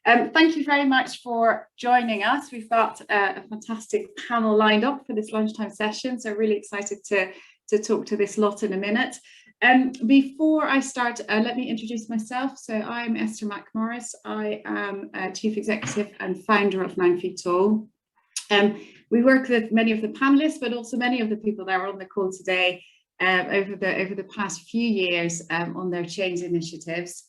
Thank you very much for joining us. We've got a fantastic panel lined up for this lunchtime session, so really excited to talk to this lot in a minute. Before I start, let me introduce myself. So I'm Esther McMorris. I am Chief Executive and founder of 9 Feet Tall. We work with many of the panelists, but also many of the people that are on the call today over the past few years on their change initiatives.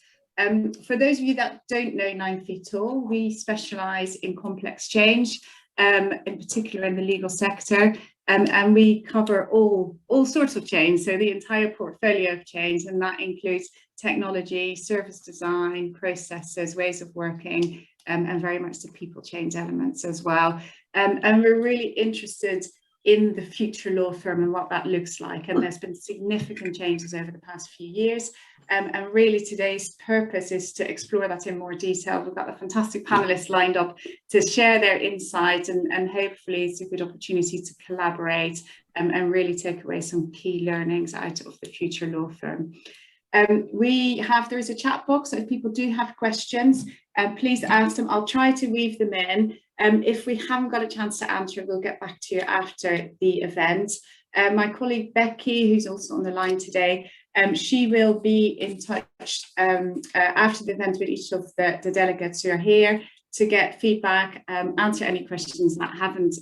For those of you that don't know 9 Feet Tall, we specialise in complex change, in particular in the legal sector, and we cover all sorts of change, so the entire portfolio of change, and that includes technology, service design, processes, ways of working, and very much the people change elements as well. And we're really interested in the future law firm and what that looks like, and there's been significant changes over the past few years, and really today's purpose is to explore that in more detail. We've got a fantastic panelists lined up to share their insights, and hopefully it's a good opportunity to collaborate and really take away some key learnings out of the future law firm. There is a chat box, so if people do have questions, please ask them. I'll try to weave them in. If we haven't got a chance to answer, we'll get back to you after the event. My colleague Becky, who's also on the line today, she will be in touch after the event with each of the delegates who are here to get feedback, answer any questions that haven't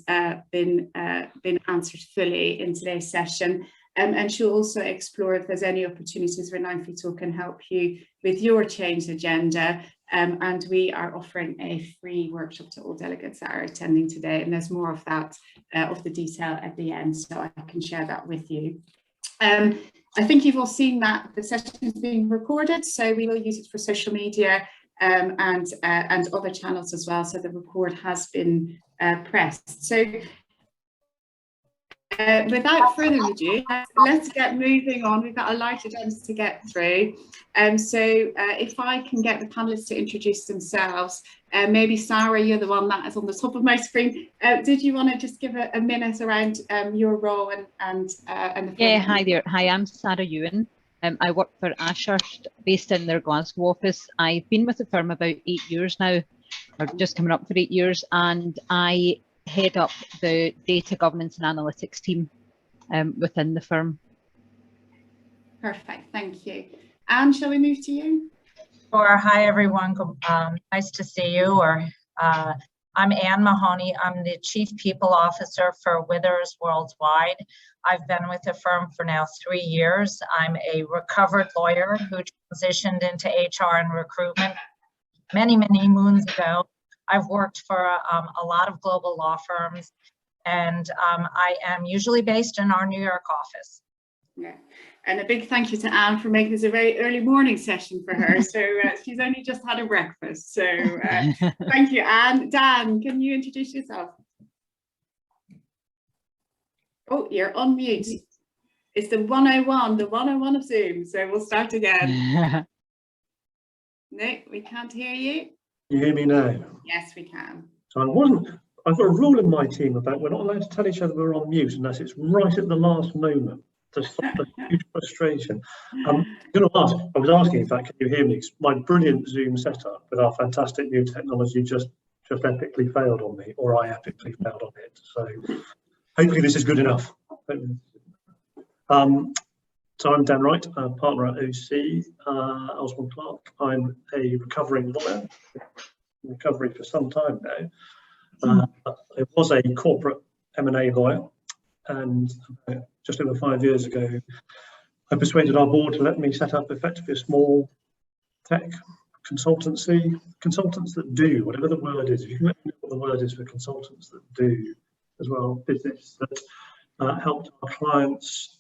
been answered fully in today's session. And she'll also explore if there's any opportunities where 9 Feet Tall can help you with your change agenda. And we are offering a free workshop to all delegates that are attending today. And there's more of that, of the detail at the end, so I can share that with you. I think you've all seen that the session is being recorded, so we will use it for social media and other channels as well. So the record has been pressed. So without further ado, let's get moving on. We've got a light agenda to get through. So if I can get the panelists to introduce themselves, maybe Sarah, you're the one that is on the top of my screen. Did you want to just give a minute around your role and the Yeah, hi there. Hi, I'm Sarah Ewan. I work for Ashurst, based in their Glasgow office. I've been with the firm about 8 years now, or just coming up for 8 years, and I head up the data governance and analytics team within the firm. Perfect, thank you. Anne, shall we move to you? Sure. Hi, everyone. Nice to see you. I'm Anne Mahoney. I'm the Chief People Officer for Withersworldwide. I've been with the firm for now 3 years. I'm a recovered lawyer who transitioned into HR and recruitment many, many moons ago. I've worked for a lot of global law firms, and I am usually based in our New York office. Yeah, and a big thank you to Anne for making this a very early morning session for her. So she's only just had a breakfast. So thank you, Anne. Dan, can you introduce yourself? Oh, you're on mute. It's the 101 of Zoom. So we'll start again. No, we can't hear you. You hear me now? Yes, we can. So I've got a rule in my team about we're not allowed to tell each other we're on mute unless it's right at the last moment to stop the huge frustration. I'm going to ask, I was asking, in fact, can you hear me? My brilliant Zoom setup with our fantastic new technology just epically failed on me, or I epically failed on it. So hopefully this is good enough. So I'm Dan Wright, a partner at OC, Osbourne Clarke. I'm a recovering lawyer, in recovery for some time now. I was a corporate M&A lawyer, and just over 5 years ago, I persuaded our board to let me set up effectively a small tech consultancy, consultants that do, whatever the word is. If you can let me know what the word is for consultants that do as well, business that helped our clients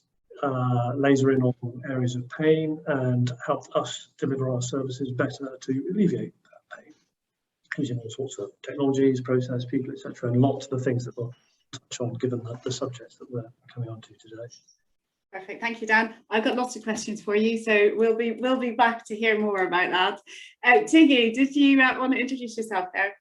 laser in on areas of pain and helped us deliver our services better to alleviate that pain, using all sorts of technologies, process, people, etc., and lots of the things that we'll touch on given the subjects that we're coming on to today. Perfect, thank you, Dan. I've got lots of questions for you, so we'll be back to hear more about that. Tiggy, did you want to introduce yourself there?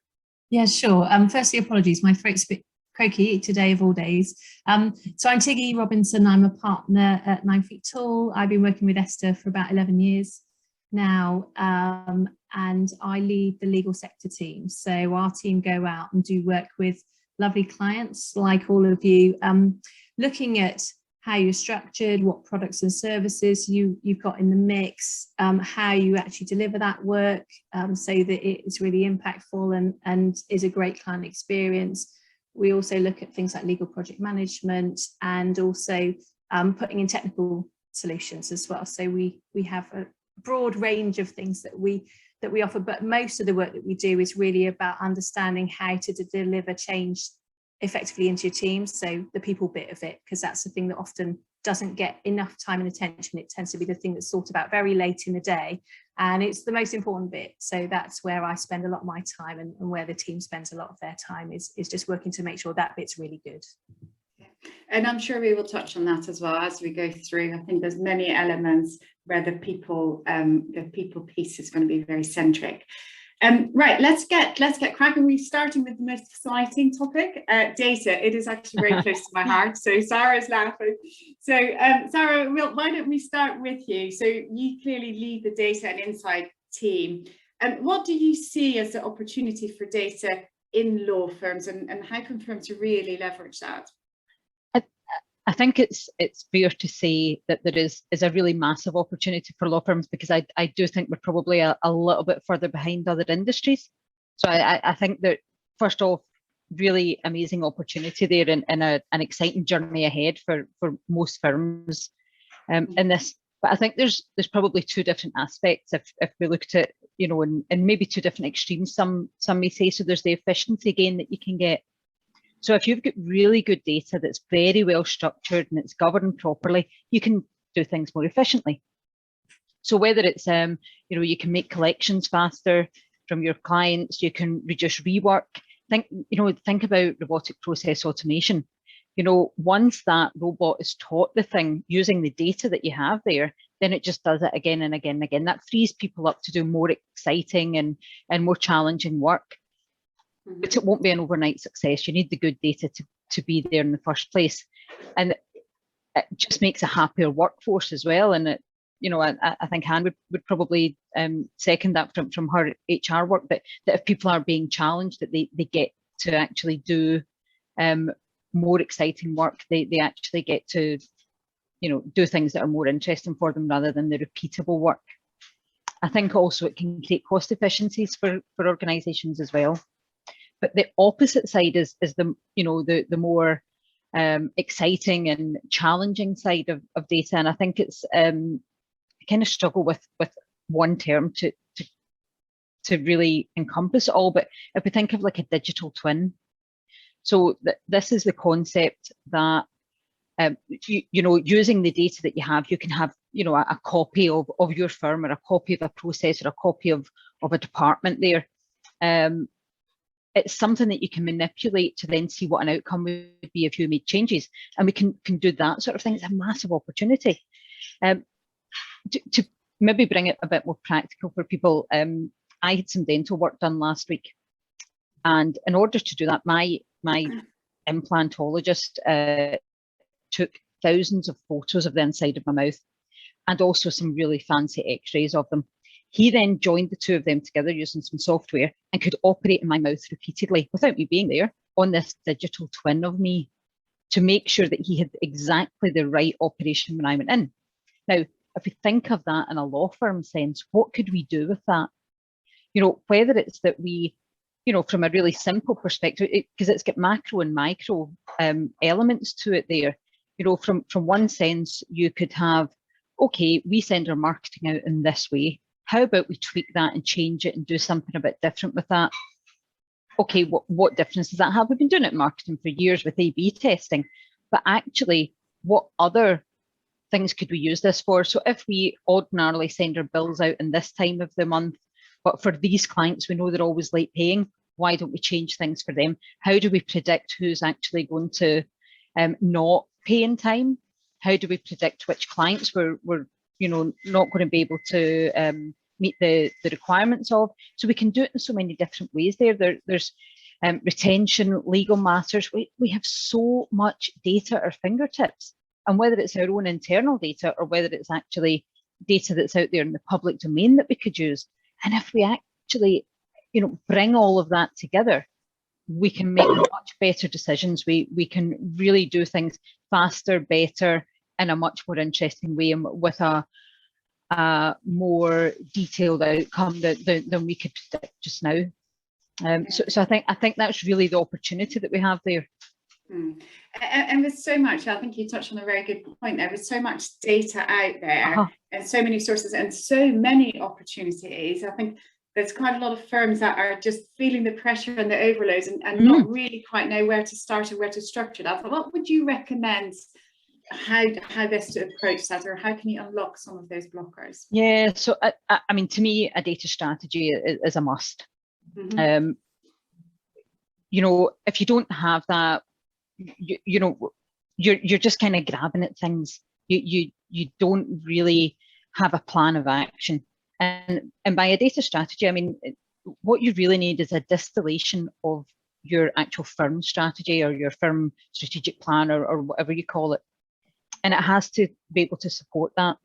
Yeah, sure. Firstly, apologies, my throat's a bit croaky today of all days. So I'm Tiggy Robinson. I'm a partner at 9 Feet Tall. I've been working with Esther for about 11 years. now, and I lead the legal sector team. So our team go out and do work with lovely clients like all of you, looking at how you're structured, what products and services you've got in the mix, how you actually deliver that work so that it is really impactful and is a great client experience. We also look at things like legal project management and also putting in technical solutions as well. So we have a broad range of things that we offer, but most of the work that we do is really about understanding how to deliver change effectively into your team. So the people bit of it, because that's the thing that often doesn't get enough time and attention. It tends to be the thing that's thought about very late in the day, and it's the most important bit. So that's where I spend a lot of my time, and where the team spends a lot of their time is just working to make sure that bit's really good. And I'm sure we will touch on that as well as we go through. I think there's many elements where the people piece is going to be very centric. Right, let's get cracking. We're starting with the most exciting topic, data. It is actually very close to my heart. So Sarah's laughing. So Sarah, why don't we start with you? So you clearly lead the data and insight team. What do you see as the opportunity for data in law firms, and how can firms really leverage that? I think it's fair to say that there is a really massive opportunity for law firms, because I do think we're probably a little bit further behind other industries. So I think that, first off, really amazing opportunity there, and an exciting journey ahead for most firms in this. But I think there's probably two different aspects if we looked at, you know, in maybe two different extremes. Some may say. So there's the efficiency gain that you can get. So if you've got really good data that's very well structured and it's governed properly, you can do things more efficiently. So whether it's, you know, you can make collections faster from your clients, you can reduce rework. Think about robotic process automation. You know, once that robot is taught the thing using the data that you have there, then it just does it again and again and again. That frees people up to do more exciting and more challenging work. But it won't be an overnight success. You need the good data to be there in the first place, and it just makes a happier workforce as well. And it, you know, I think Anne would probably second that from her HR work, that if people are being challenged, that they get to actually do more exciting work. They actually get to, you know, do things that are more interesting for them rather than the repeatable work. I think also it can create cost efficiencies for organisations as well. But the opposite side is the, you know, the more exciting and challenging side of data. And I think it's I kind of struggle with one term to really encompass it all. But if we think of like a digital twin, so this is the concept that you know, using the data that you have, you can have, you know, a copy of your firm, or a copy of a process, or a copy of a department there. It's something that you can manipulate to then see what an outcome would be if you made changes. And we can do that sort of thing. It's a massive opportunity. To maybe bring it a bit more practical for people, I had some dental work done last week. And in order to do that, my implantologist took thousands of photos of the inside of my mouth, and also some really fancy x-rays of them. He then joined the two of them together using some software and could operate in my mouth repeatedly without me being there on this digital twin of me, to make sure that he had exactly the right operation when I went in. Now, if we think of that in a law firm sense, what could we do with that? You know, whether it's that we, you know, from a really simple perspective, because it's got macro and micro elements to it there. You know, from one sense, you could have, okay, we send our marketing out in this way. How about we tweak that and change it and do something a bit different with that? Okay, what difference does that have? We've been doing it in marketing for years with A/B testing, but actually, what other things could we use this for? So if we ordinarily send our bills out in this time of the month, but for these clients, we know they're always late paying, why don't we change things for them? How do we predict who's actually going to not pay in time? How do we predict which clients we're you know, not going to be able to meet the requirements of? So we can do it in so many different ways there. There's retention, legal matters. We have so much data at our fingertips, and whether it's our own internal data or whether it's actually data that's out there in the public domain that we could use. And if we actually, you know, bring all of that together, we can make much better decisions. We can really do things faster, better, in a much more interesting way, and with a more detailed outcome than we could predict just now. So I think that's really the opportunity that we have there. And with so much, I think you touched on a very good point there, with so much data out there and so many sources and so many opportunities, I think there's quite a lot of firms that are just feeling the pressure and the overloads and not really quite know where to start and where to structure that. But what would you recommend how best to approach that, or how can you unlock some of those blockers? Yeah, so I mean, to me, a data strategy is a must. You know, if you don't have that, you know, you're just kind of grabbing at things. You don't really have a plan of action. And by a data strategy, I mean, what you really need is a distillation of your actual firm strategy or your firm strategic plan or whatever you call it. And it has to be able to support that.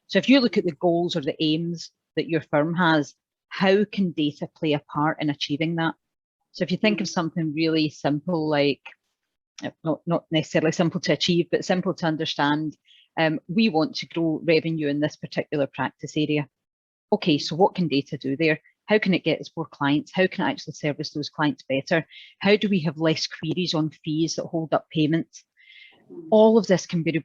So if you look at the goals or the aims that your firm has, how can data play a part in achieving that? So if you think of something really simple, like not necessarily simple to achieve, but simple to understand, we want to grow revenue in this particular practice area. Okay, so what can data do there? How can it get us more clients? How can it actually service those clients better? How do we have less queries on fees that hold up payments? All of this can be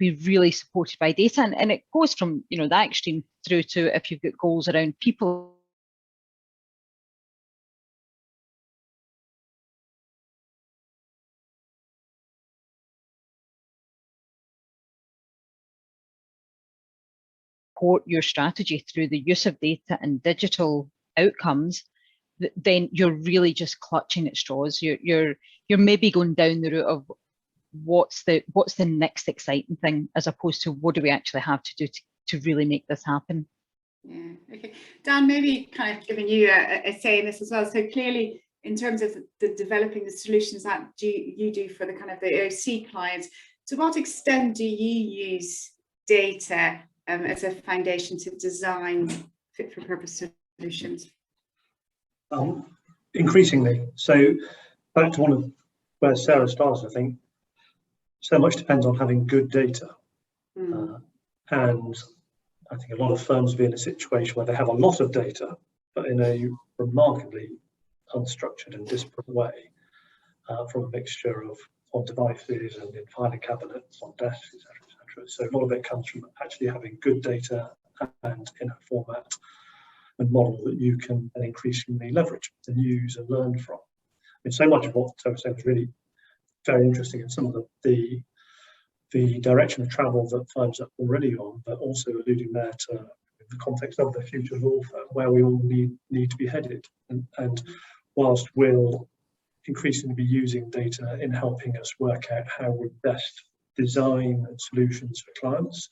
really supported by data, and it goes from, you know, that extreme through to if you've got goals around people. Support your strategy through the use of data and digital outcomes, then you're really just clutching at straws. You're maybe going down the route of what's the next exciting thing, as opposed to what do we actually have to do to really make this happen. Yeah, okay. Dan, maybe kind of giving you a say in this as well. So clearly, in terms of the developing the solutions that you do for the kind of the OC clients, to what extent do you use data as a foundation to design fit for purpose solutions? Increasingly. So back to one of where Sarah started, I think so much depends on having good data. And I think a lot of firms will be in a situation where they have a lot of data, but in a remarkably unstructured and disparate way, from a mixture of on devices and in filing cabinets, on desks, etc., etc. So a lot of it comes from actually having good data and in a format and model that you can then increasingly leverage and use and learn from. I mean, so much of what Sarah said was really very interesting, and some of the direction of travel that firms are already on, but also alluding there to the context of the future law firm, where we all need to be headed. And whilst we'll increasingly be using data in helping us work out how we best design solutions for clients,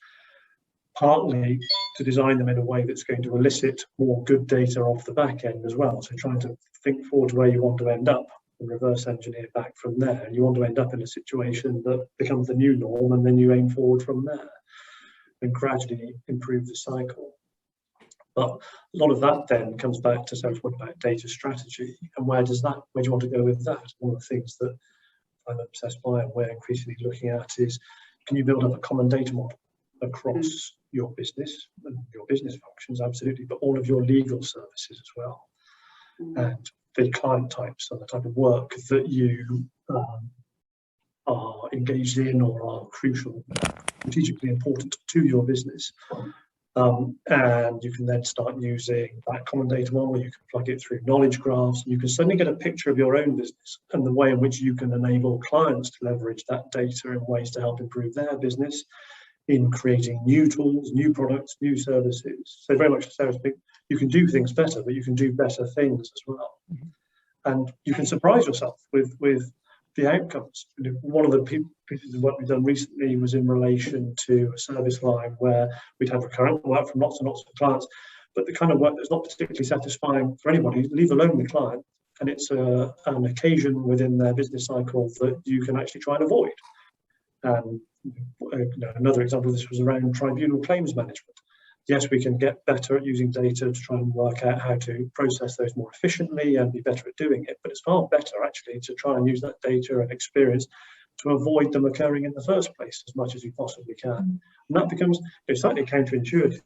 partly to design them in a way that's going to elicit more good data off the back end as well. So trying to think forward to where you want to end up and reverse engineer back from there. And you want to end up in a situation that becomes the new norm, and then you aim forward from there and gradually improve the cycle. But a lot of that then comes back to Sarah's point about data strategy, and where do you want to go with that? One of the things that I'm obsessed by and we're increasingly looking at is, can you build up a common data model across your business and your business functions, absolutely, but all of your legal services as well, and the client types and the type of work that you are engaged in or are crucial, strategically important to your business. And you can then start using that common data model. You can plug it through knowledge graphs. You can suddenly get a picture of your own business and the way in which you can enable clients to leverage that data in ways to help improve their business, in creating new tools, new products, new services. So very much Sarah's speak, you can do things better, but you can do better things as well. And you can surprise yourself with the outcomes. One of the pieces of work we've done recently was in relation to a service line where we'd have recurrent work from lots and lots of clients, but the kind of work that's not particularly satisfying for anybody, leave alone the client, and it's an occasion within their business cycle that you can actually try and avoid. Another example of this was around tribunal claims management. Yes, we can get better at using data to try and work out how to process those more efficiently and be better at doing it. But it's far better actually to try and use that data and experience to avoid them occurring in the first place as much as you possibly can. And that becomes slightly counterintuitive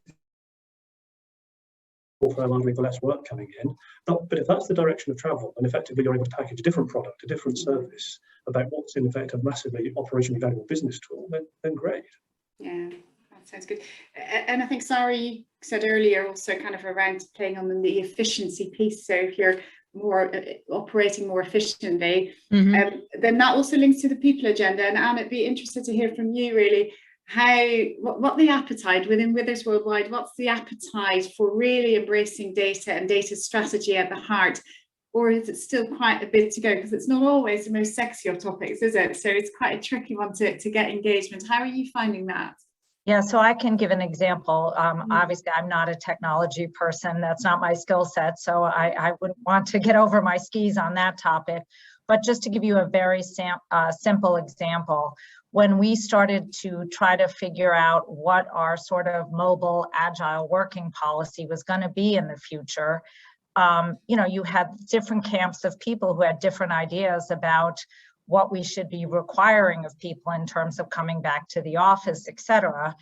for allowing for less work coming in. But if that's the direction of travel, and effectively you're able to package a different product, a different service about what's in effect a massively operationally valuable business tool, then great. Yeah. Sounds good. And I think, Sarah, you said earlier also kind of around playing on the efficiency piece. So if you're more operating more efficiently, then that also links to the people agenda. And Anne, I'd be interested to hear from you really what the appetite within Withersworldwide, what's the appetite for really embracing data and data strategy at the heart? Or is it still quite a bit to go? Because it's not always the most sexy of topics, is it? So it's quite a tricky one to get engagement. How are you finding that? Yeah, so I can give an example. Obviously, I'm not a technology person. That's not my skill set. So I wouldn't want to get over my skis on that topic. But just to give you a very simple example, when we started to try to figure out what our sort of mobile agile working policy was going to be in the future, you had different camps of people who had different ideas about what we should be requiring of people in terms of coming back to the office, et cetera.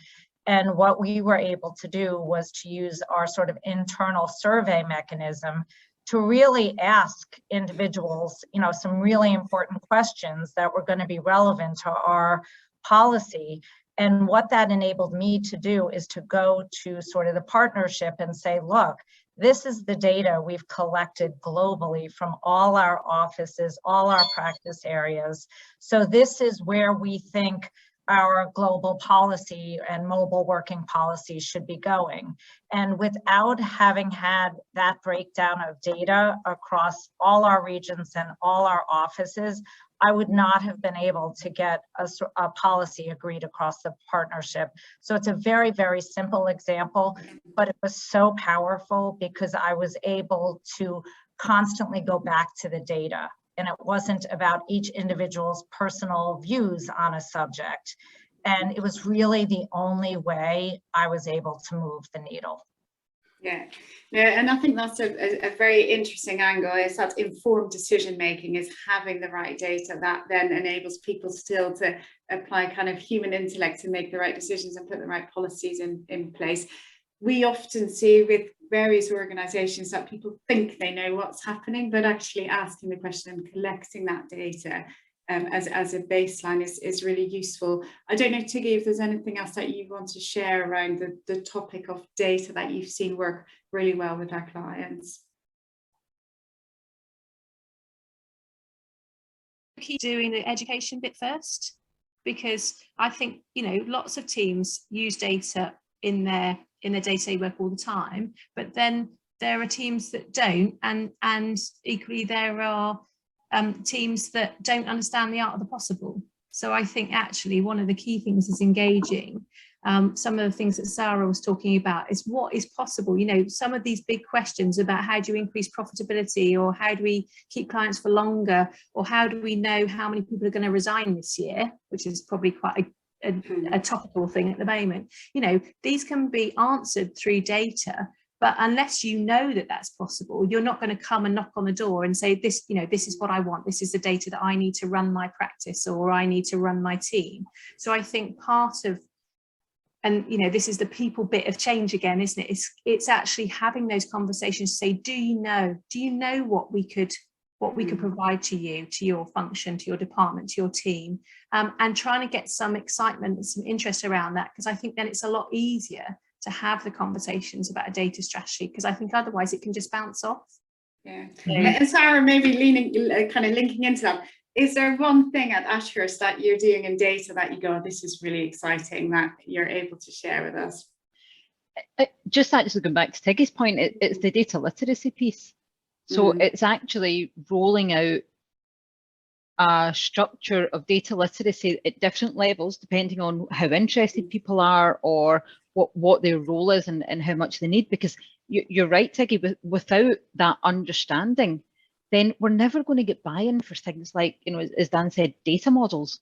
And what we were able to do was to use our sort of internal survey mechanism to really ask individuals, some really important questions that were going to be relevant to our policy. And what that enabled me to do is to go to sort of the partnership and say, look, this is the data we've collected globally from all our offices, all our practice areas. So this is where we think our global policy and mobile working policy should be going. And without having had that breakdown of data across all our regions and all our offices, I would not have been able to get a policy agreed across the partnership. So it's a very, very simple example, but it was so powerful because I was able to constantly go back to the data. And it wasn't about each individual's personal views on a subject. And it was really the only way I was able to move the needle. Yeah, and I think that's a very interesting angle, is that informed decision making, is having the right data that then enables people still to apply kind of human intellect to make the right decisions and put the right policies in place. We often see with various organizations that people think they know what's happening, but actually asking the question and collecting that data as a baseline is really useful. I don't know, Tiggy, if there's anything else that you want to share around the topic of data that you've seen work really well with our clients. Keep doing the education bit first, because I think lots of teams use data in their day-to-day work all the time, but then there are teams that don't, and equally there are teams that don't understand the art of the possible. So I think actually one of the key things is engaging. Some of the things that Sarah was talking about is what is possible. Some of these big questions about how do you increase profitability, or how do we keep clients for longer, or how do we know how many people are going to resign this year, which is probably quite a topical thing at the moment. These can be answered through data. But unless you know that that's possible, you're not going to come and knock on the door and say, this is what I want. This is the data that I need to run my practice, or I need to run my team. So I think part of, and this is the people bit of change again, isn't it? It's actually having those conversations to say, do you know what we could provide to you, to your function, to your department, to your team, and trying to get some excitement and some interest around that, because I think then it's a lot easier to have the conversations about a data strategy, because I think otherwise it can just bounce off. Yeah. And Sarah, maybe kind of linking into that, is there one thing at Ashurst that you're doing in data that you go, this is really exciting, that you're able to share with us? Just actually going back to Tiggy's point, it's the data literacy piece. So it's actually rolling out a structure of data literacy at different levels, depending on how interested people are, or what their role is, and how much they need. Because you're right, Tiggy, without that understanding, then we're never going to get buy-in for things like, as Dan said, data models.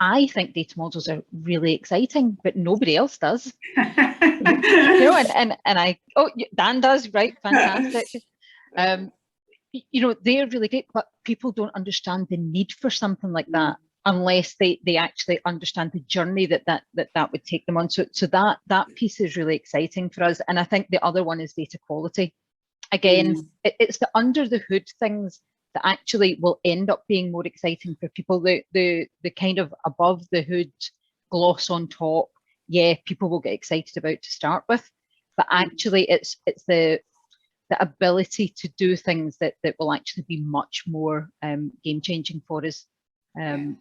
I think data models are really exciting, but nobody else does. You know, and I, oh, Dan does, right? Fantastic. You know, they're really great, but people don't understand the need for something like that unless they actually understand the journey that would take them on. So that piece is really exciting for us. And I think the other one is data quality. Again, it's the under the hood things that actually will end up being more exciting for people. The kind of above the hood gloss on top, yeah, people will get excited about to start with, but actually it's the ability to do things that will actually be much more game changing for us. And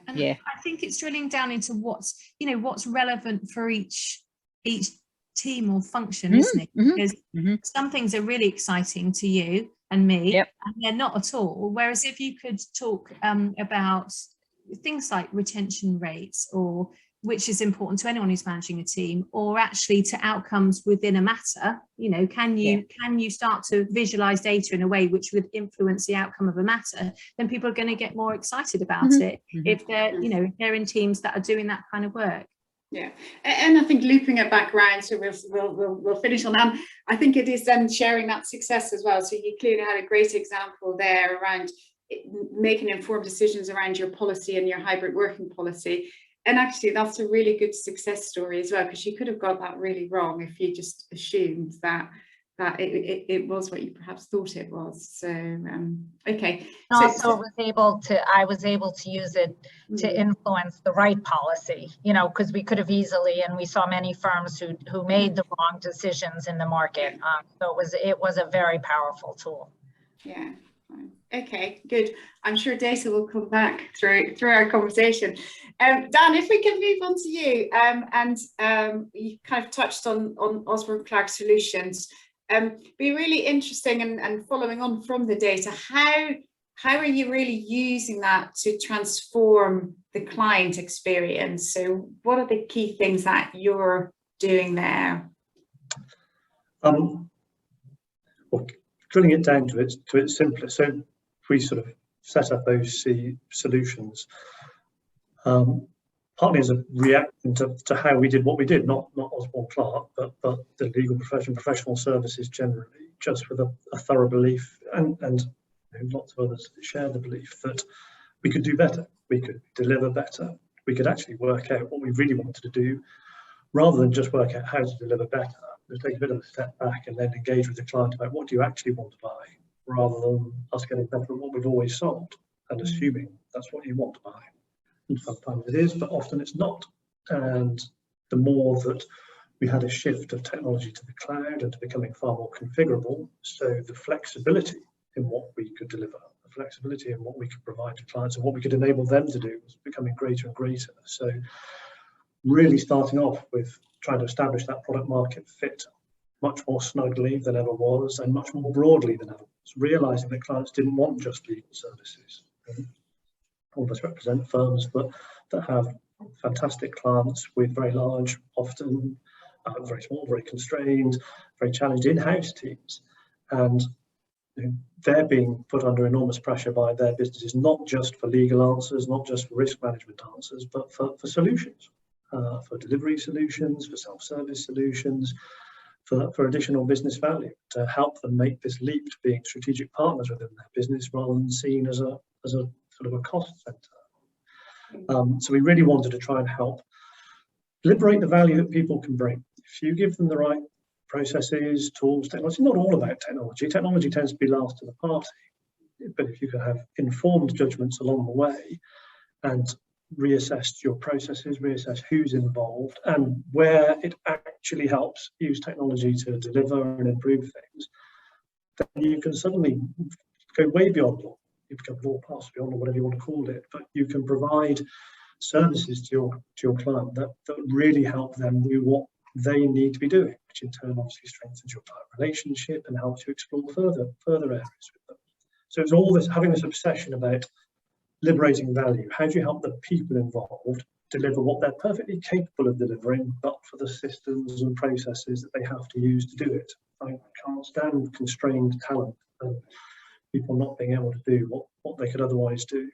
I think it's drilling down into what's relevant for each team or function, isn't it? Because some things are really exciting to you and me, and they're not at all. Whereas if you could talk about things like retention rates, or which is important to anyone who's managing a team, or actually to outcomes within a matter, you know, can you start to visualize data in a way which would influence the outcome of a matter, then people are going to get more excited about it if they're, you know, if they're in teams that are doing that kind of work. Yeah, and I think looping it back around, so we'll finish on that. I think it is then sharing that success as well. So you clearly had a great example there around making informed decisions around your policy and your hybrid working policy. And actually, that's a really good success story as well, because you could have got that really wrong if you just assumed that it was what you perhaps thought it was. So okay. Also, I was able to use it to influence the right policy, you know, because we could have easily, and we saw many firms who made the wrong decisions in the market. So it was a very powerful tool. Yeah. Okay, good. I'm sure data will come back through our conversation. Dan, if we can move on to you, and you kind of touched on Osbourne Clarke Solutions. Be really interesting, and following on from the data, how are you really using that to transform the client experience? So what are the key things that you're doing there? Well, drilling it down to its simplest. So we sort of set up OC Solutions partly as a reaction to how we did what we did, not Osbourne Clarke, but the legal profession, professional services generally, just with a thorough belief, and lots of others share the belief that we could do better, we could deliver better, we could actually work out what we really wanted to do, rather than just work out how to deliver better. We'll take a bit of a step back and then engage with the client about what do you actually want to buy, rather than us getting better at what we've always sold and assuming that's what you want to buy. And sometimes it is, but often it's not. And the more that we had a shift of technology to the cloud and to becoming far more configurable, so the flexibility in what we could deliver, the flexibility in what we could provide to clients and what we could enable them to do was becoming greater and greater. So really starting off with trying to establish that product market fit much more snugly than ever was, and much more broadly than ever was, realizing that clients didn't want just legal services. All of us represent firms that have fantastic clients with very large, often very small, very constrained, very challenged in-house teams, and they're being put under enormous pressure by their businesses, not just for legal answers, not just for risk management answers, but for solutions, for delivery solutions, for self-service solutions, for additional business value, to help them make this leap to being strategic partners within their business rather than seen as a sort of a cost center. So we really wanted to try and help liberate the value that people can bring. If you give them the right processes, tools, technology, not all about technology. Technology tends to be last to the party. But if you can have informed judgments along the way and reassess your processes, reassess who's involved and where it actually helps use technology to deliver and improve things, then you can suddenly go way beyond law. You become law pass beyond, or whatever you want to call it, but you can provide services to your client that really help them do what they need to be doing, which in turn obviously strengthens your client relationship and helps you explore further areas with them. So it's all this, having this obsession about liberating value. How do you help the people involved deliver what they're perfectly capable of delivering, but for the systems and processes that they have to use to do it? I can't stand constrained talent and people not being able to do what they could otherwise do.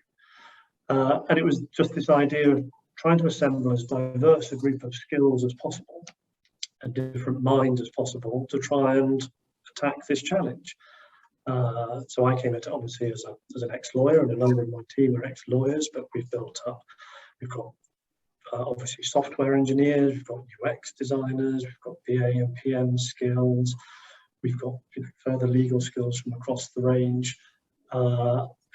And it was just this idea of trying to assemble as diverse a group of skills as possible and different minds as possible to try and attack this challenge. So I came at it obviously as an ex-lawyer, and a number of my team are ex-lawyers, but we've got obviously software engineers, we've got UX designers, we've got BA and PM skills, we've got further legal skills from across the range.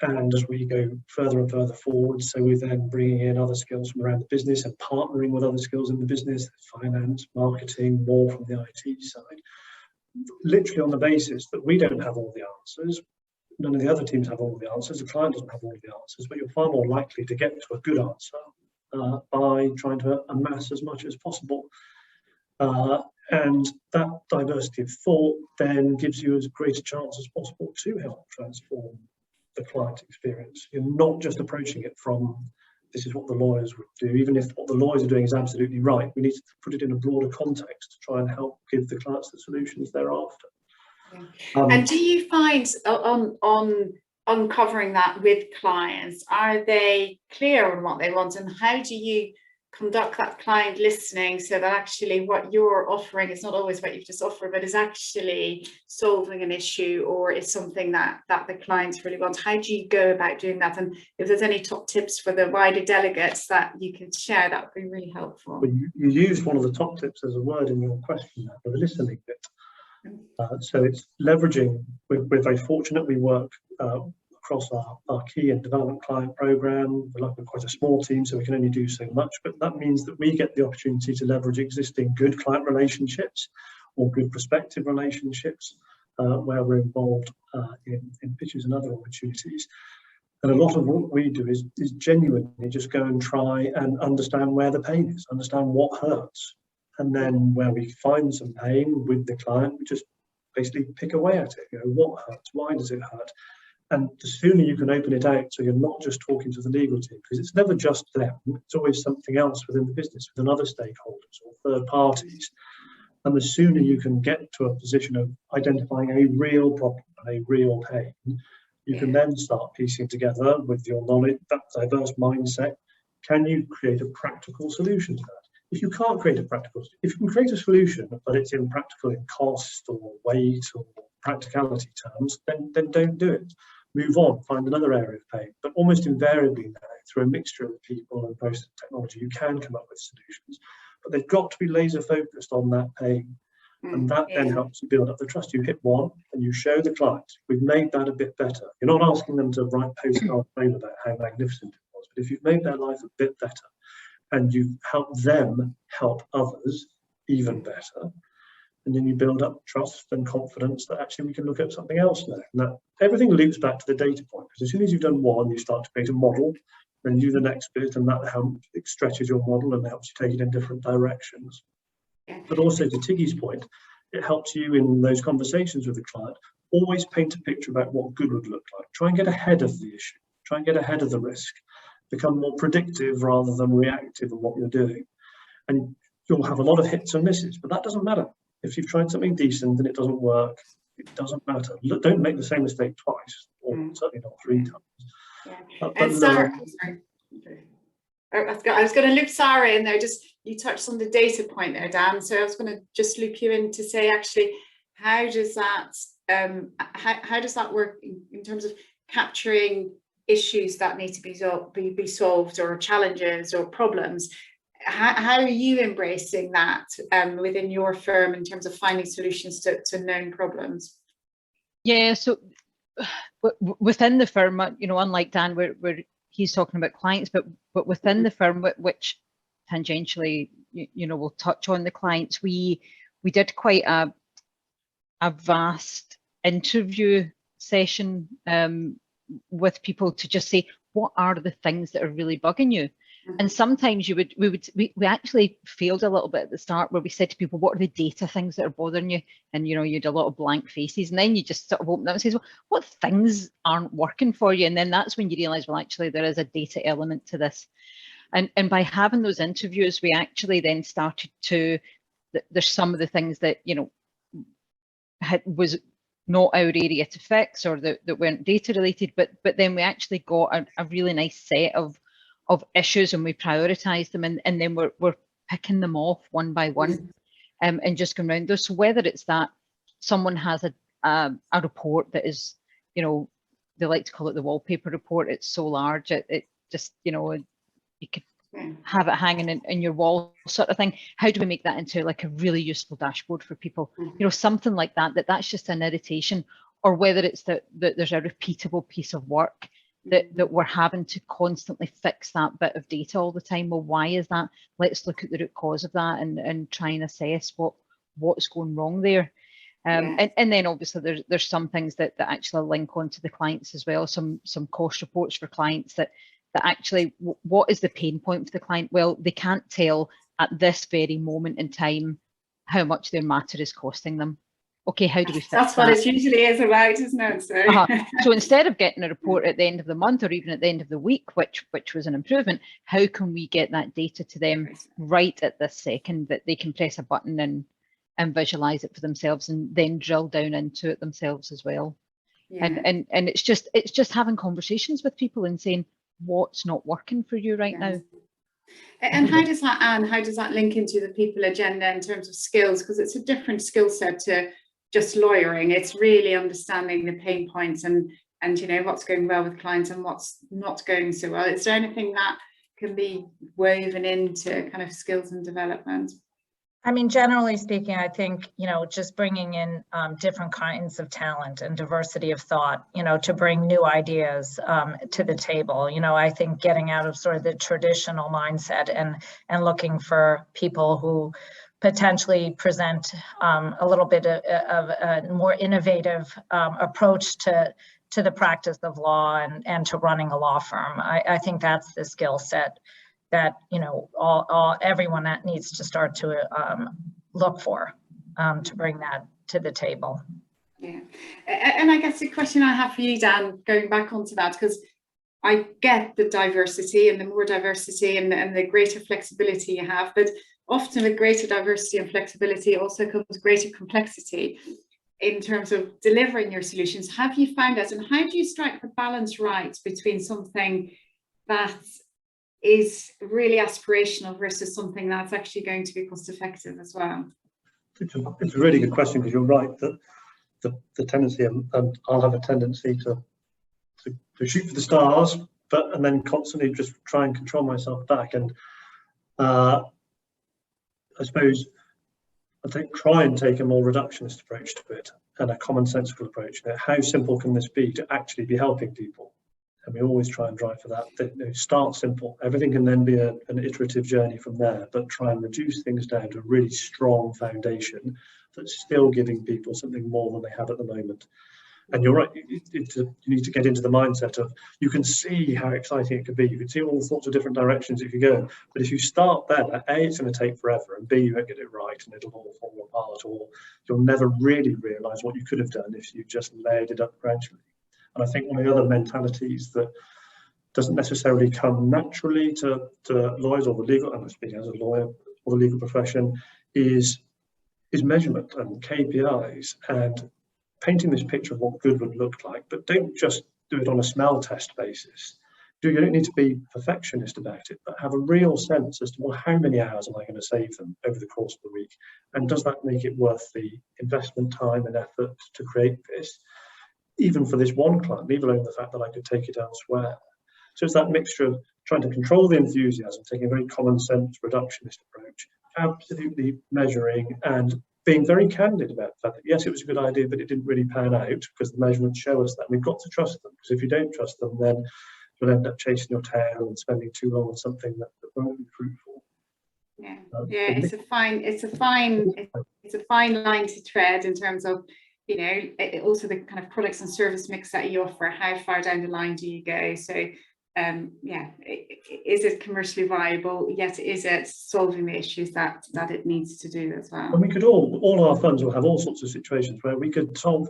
And as we go further and further forward, so we're then bringing in other skills from around the business and partnering with other skills in the business, finance, marketing, more from the IT side, literally on the basis that we don't have all the answers. None of the other teams have all the answers. The client doesn't have all the answers, but you're far more likely to get to a good answer by trying to amass as much as possible. And that diversity of thought then gives you as great a chance as possible to help transform the client experience. You're not just approaching it from, this is what the lawyers would do. Even if what the lawyers are doing is absolutely right, we need to put it in a broader context to try and help give the clients the solutions they're after. And do you find on uncovering that with clients, are they clear on what they want, and how do you conduct that client listening so that actually what you're offering is not always what you've just offered, but is actually solving an issue or is something that the clients really want? How do you go about doing that? And if there's any top tips for the wider delegates that you can share, that would be really helpful. Well, you used one of the top tips as a word in your question there, for the listening bit. So it's leveraging, we're very fortunate, we work across our key and development client program. We're quite a small team, so we can only do so much, but that means that we get the opportunity to leverage existing good client relationships or good prospective relationships where we're involved in pitches and other opportunities. And a lot of what we do is genuinely just go and try and understand where the pain is, understand what hurts. And then where we find some pain with the client, we just basically pick away at it. What hurts? Why does it hurt? And the sooner you can open it out, so you're not just talking to the legal team, because it's never just them, it's always something else within the business, within other stakeholders or third parties. And the sooner you can get to a position of identifying a real problem and a real pain, you can then start piecing together with your knowledge, that diverse mindset, can you create a practical solution to that? If you can't create a practical, if you can create a solution, but it's impractical in cost or weight or practicality terms, then don't do it. Move on, find another area of pain. But almost invariably now, through a mixture of people and both technology, you can come up with solutions. But they've got to be laser focused on that pain. And that then helps you build up the trust. You hit one and you show the client, we've made that a bit better. You're not asking them to write postcard home about how magnificent it was, but if you've made their life a bit better, and you help them help others even better, and then you build up trust and confidence that actually we can look at something else now. And that everything loops back to the data point, because as soon as you've done one, you start to create a model, then you do the next bit, and that helps, it stretches your model and helps you take it in different directions. But also, to Tiggy's point, it helps you in those conversations with the client always paint a picture about what good would look like. Try and get ahead of the issue, try and get ahead of the risk. Become more predictive rather than reactive in what you're doing. And you'll have a lot of hits and misses, but that doesn't matter. If you've tried something decent and it doesn't work, it doesn't matter. Don't make the same mistake twice, or certainly not 3 times. And Sarah, I was going to loop Sarah in there. Just, you touched on the data point there, Dan. So I was going to just loop you in to say, actually, how does that work in terms of capturing issues that need to be solved, or challenges or problems? How are you embracing that within your firm in terms of finding solutions to known problems? Yeah, so within the firm, unlike Dan, where he's talking about clients, but within the firm, which tangentially, we'll touch on the clients, we did quite a vast interview session with people to just say, what are the things that are really bugging you? And sometimes we actually failed a little bit at the start, where we said to people, what are the data things that are bothering you? And you had a lot of blank faces, and then you just sort of open up and say, well, what things aren't working for you? And then that's when you realize, well, actually there is a data element to this. And by having those interviews, we actually then started to, there's some of the things that was not our area to fix, or that weren't data related, but then we actually got a really nice set of issues, and we prioritise them, and then we're picking them off one by one, and just going around those. So whether it's that someone has a report that is, you know, they like to call it the wallpaper report. It's so large, it just, you know, you could have it hanging in your wall, sort of thing. How do we make that into like a really useful dashboard for people? You know, something like that, that's just an irritation. Or whether it's that there's a repeatable piece of work that we're having to constantly fix that bit of data all the time. Well, why is that? Let's look at the root cause of that and try and assess what's going wrong there. And then obviously there's some things that actually link onto the clients as well. Some cost reports for clients that actually, what is the pain point for the client? Well, they can't tell at this very moment in time how much their matter is costing them. Okay, how do we fix that? That's what it usually is about, isn't it? So. So instead of getting a report at the end of the month or even at the end of the week, which was an improvement, how can we get that data to them right at this second, that they can press a button and visualize it for themselves and then drill down into it themselves as well? And it's just having conversations with people and saying, what's not working for you right now? And how does that, Anne, how does that link into the people agenda in terms of skills? Because it's a different skill set to just lawyering. It's really understanding the pain points and you know, what's going well with clients and what's not going so well. Is there anything that can be woven into kind of skills and development? I mean, generally speaking, I think, you know, just bringing in different kinds of talent and diversity of thought, you know, to bring new ideas to the table. You know, I think getting out of sort of the traditional mindset and looking for people who potentially present a little bit of a more innovative approach to the practice of law and to running a law firm. I think that's the skill set that, you know, everyone that needs to start to look for to bring that to the table. Yeah, and I guess the question I have for you, Dan, going back onto that, because I get the diversity, and the more diversity and the greater flexibility you have, but often with greater diversity and flexibility also comes greater complexity in terms of delivering your solutions. Have you found that, and how do you strike the balance right between something that is really aspirational versus something that's actually going to be cost effective as well? It's a really good question, because you're right that the tendency, and I'll have a tendency to shoot for the stars, and then constantly just try and control myself back. And I suppose I try and take a more reductionist approach to it and a commonsensical approach. You know, how simple can this be to actually be helping people? And we always try and drive for that. You know, start simple. Everything can then be an iterative journey from there, but try and reduce things down to a really strong foundation that's still giving people something more than they have at the moment. And you're right, you need to get into the mindset of, you can see how exciting it could be. You can see all sorts of different directions it could go. But if you start there, A, it's going to take forever, and B, you won't get it right and it'll all fall apart, or you'll never really realise what you could have done if you just layered it up gradually. And I think one of the other mentalities that doesn't necessarily come naturally to lawyers or the legal, I'm speaking as a lawyer, or the legal profession, is measurement and KPIs and painting this picture of what good would look like. But don't just do it on a smell test basis. You don't need to be perfectionist about it, but have a real sense as to, well, how many hours am I going to save them over the course of the week? And does that make it worth the investment, time and effort to create this? Even for this one client, leave alone the fact that I could take it elsewhere. So it's that mixture of trying to control the enthusiasm, taking a very common sense reductionist approach, absolutely measuring and being very candid about the fact that, yes, it was a good idea, but it didn't really pan out, because the measurements show us that. We've got to trust them, because if you don't trust them, then you'll end up chasing your tail and spending too long on something that won't be fruitful. Yeah, it's a fine line to tread in terms of, you know, also the kind of products and service mix that you offer. How far down the line do you go? So is it commercially viable? Yet is it solving the issues that it needs to do as well? And we could all our funds will have all sorts of situations where we could solve,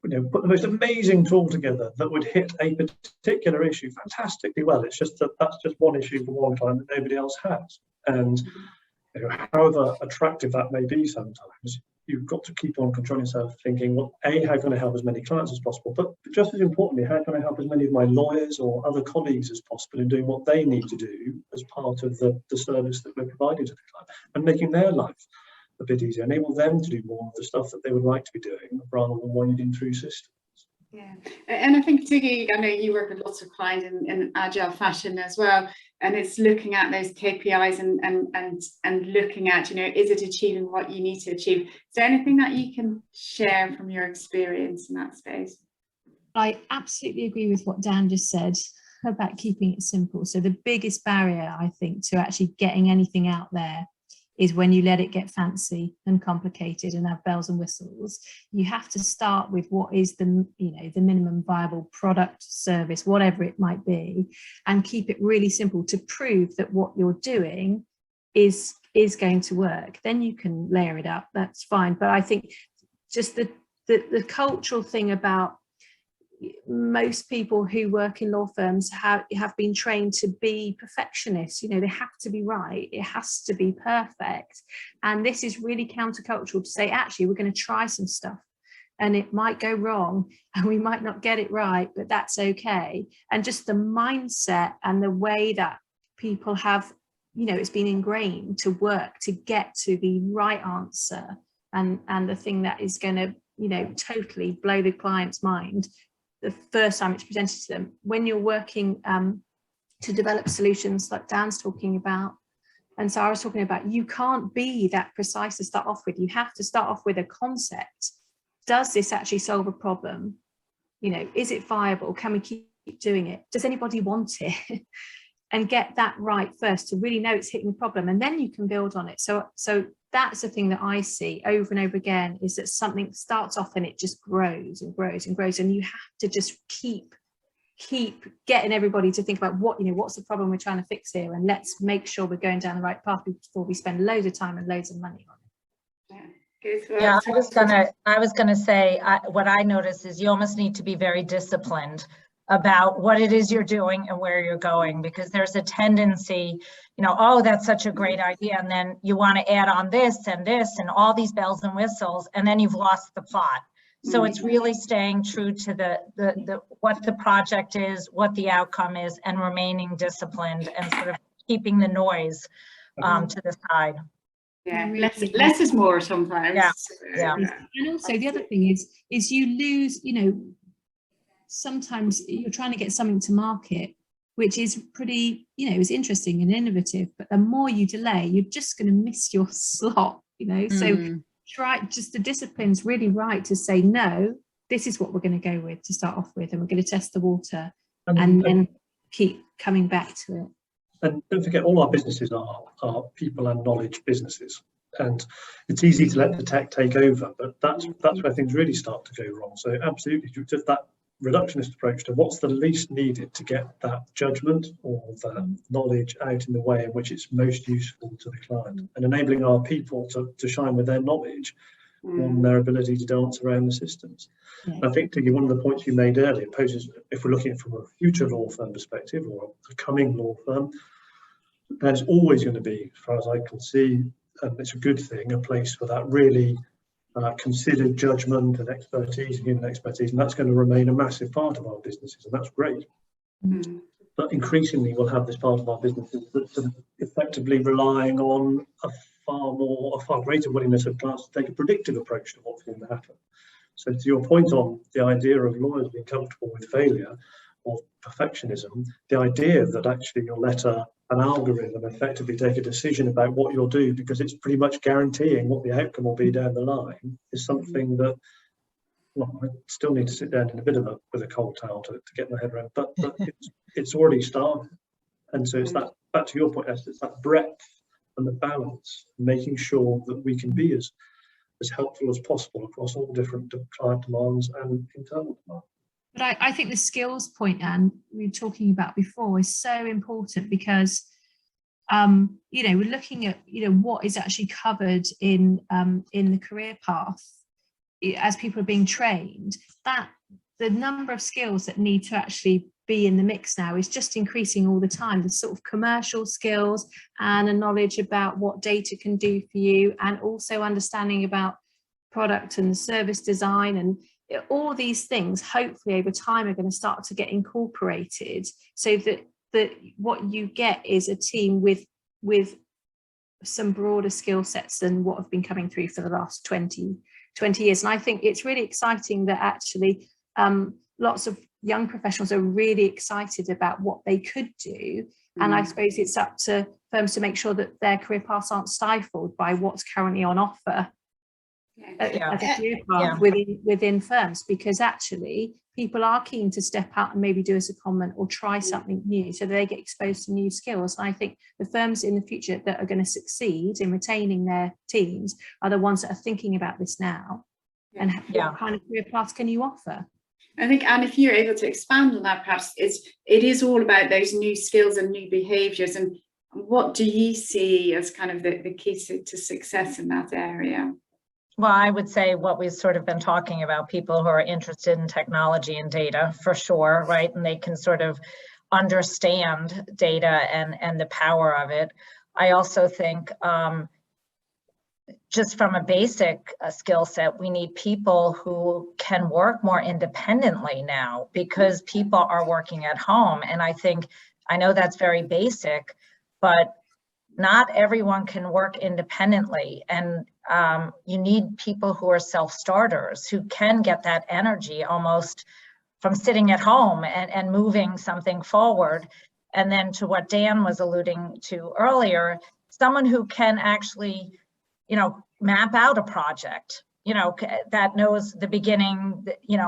you know, put the most amazing tool together that would hit a particular issue fantastically well. It's just that that's just one issue for one client that nobody else has. And you know, however attractive that may be sometimes, you've got to keep on controlling yourself, thinking, well, A, how can I help as many clients as possible? But just as importantly, how can I help as many of my lawyers or other colleagues as possible in doing what they need to do as part of the service that we're providing to the client, and making their life a bit easier, enable them to do more of the stuff that they would like to be doing rather than wading through systems. Yeah, and I think, Tiggy, I know you work with lots of clients in agile fashion as well, and it's looking at those KPIs and looking at, is it achieving what you need to achieve? Is there anything that you can share from your experience in that space? I absolutely agree with what Dan just said about keeping it simple. So the biggest barrier, I think, to actually getting anything out there is when you let it get fancy and complicated and have bells and whistles. You have to start with what is the minimum viable product, service, whatever it might be, and keep it really simple to prove that what you're doing is going to work. Then you can layer it up, that's fine. But I think just the cultural thing about most people who work in law firms have been trained to be perfectionists. They have to be right, it has to be perfect, and this is really countercultural to say, actually, we're going to try some stuff and it might go wrong and we might not get it right, but that's okay. And just the mindset and the way that people have, it's been ingrained to work to get to the right answer and the thing that is going to totally blow the client's mind the first time it's presented to them. When you're working to develop solutions like Dan's talking about, and so I was talking about, you can't be that precise to start off with. You have to start off with a concept. Does this actually solve a problem? Is it viable? Can we keep doing it? Does anybody want it? And get that right first to really know it's hitting the problem, and then you can build on it. So that's the thing that I see over and over again, is that something starts off and it just grows and grows and grows, and you have to just keep getting everybody to think about what's the problem we're trying to fix here, and let's make sure we're going down the right path before we spend loads of time and loads of money on it. Yeah, I was gonna say, what I notice is you almost need to be very disciplined about what it is you're doing and where you're going, because there's a tendency, oh, that's such a great idea, and then you want to add on this and all these bells and whistles, and then you've lost the plot. So it's really staying true to the what the project is, what the outcome is, and remaining disciplined and sort of keeping the noise to the side. Yeah, less is more sometimes. Yeah. And also the other thing is you lose, sometimes you're trying to get something to market, which is pretty, is interesting and innovative, but the more you delay, you're just going to miss your slot, So try, just the discipline's really right to say, no, this is what we're going to go with to start off with, and we're going to test the water and then keep coming back to it. And don't forget, all our businesses are people and knowledge businesses. And it's easy to let the tech take over, but that's where things really start to go wrong. So absolutely, just that reductionist approach to what's the least needed to get that judgment or that knowledge out in the way in which it's most useful to the client, and enabling our people to shine with their knowledge on their ability to dance around the systems. Yeah. I think, Tiggy, one of the points you made earlier poses, if we're looking from a future law firm perspective or a coming law firm, there's always going to be, as far as I can see, and it's a good thing, a place for that really considered judgment and expertise, human expertise, and that's going to remain a massive part of our businesses, and that's great. But increasingly we'll have this part of our businesses that's effectively relying on a far greater willingness of clients to take a predictive approach to what's going to happen. So to your point on the idea of lawyers being comfortable with failure or perfectionism, the idea that actually you'll let an algorithm effectively take a decision about what you'll do because it's pretty much guaranteeing what the outcome will be down the line is something that, well, I still need to sit down in a bit of with a cold towel to get my head around, but it's already started. And so it's that, back to your point, Esther, it's that breadth and the balance, making sure that we can be as helpful as possible across all different client demands and internal demands. But I think the skills point, Anne, we were talking about before, is so important because, we're looking at, what is actually covered in the career path as people are being trained, that the number of skills that need to actually be in the mix now is just increasing all the time. The sort of commercial skills and a knowledge about what data can do for you, and also understanding about product and service design, and all these things hopefully over time are going to start to get incorporated, so that what you get is a team with some broader skill sets than what have been coming through for the last 20 years. And I think it's really exciting that actually lots of young professionals are really excited about what they could do. And I suppose it's up to firms to make sure that their career paths aren't stifled by what's currently on offer as a career path within firms, because actually people are keen to step out and maybe do a secondment or try something new, so they get exposed to new skills. And I think the firms in the future that are going to succeed in retaining their teams are the ones that are thinking about this now. And what kind of career paths can you offer? I think, Anne, if you're able to expand on that, perhaps it is all about those new skills and new behaviours. And what do you see as kind of the key to success in that area? Well, I would say what we've sort of been talking about, people who are interested in technology and data, for sure, right? And they can sort of understand data and the power of it. I also think just from a basic skill set, we need people who can work more independently now, because people are working at home. And I know that's very basic, but not everyone can work independently. And you need people who are self-starters, who can get that energy almost from sitting at home and moving something forward. And then to what Dan was alluding to earlier, someone who can actually, map out a project, that knows the beginning,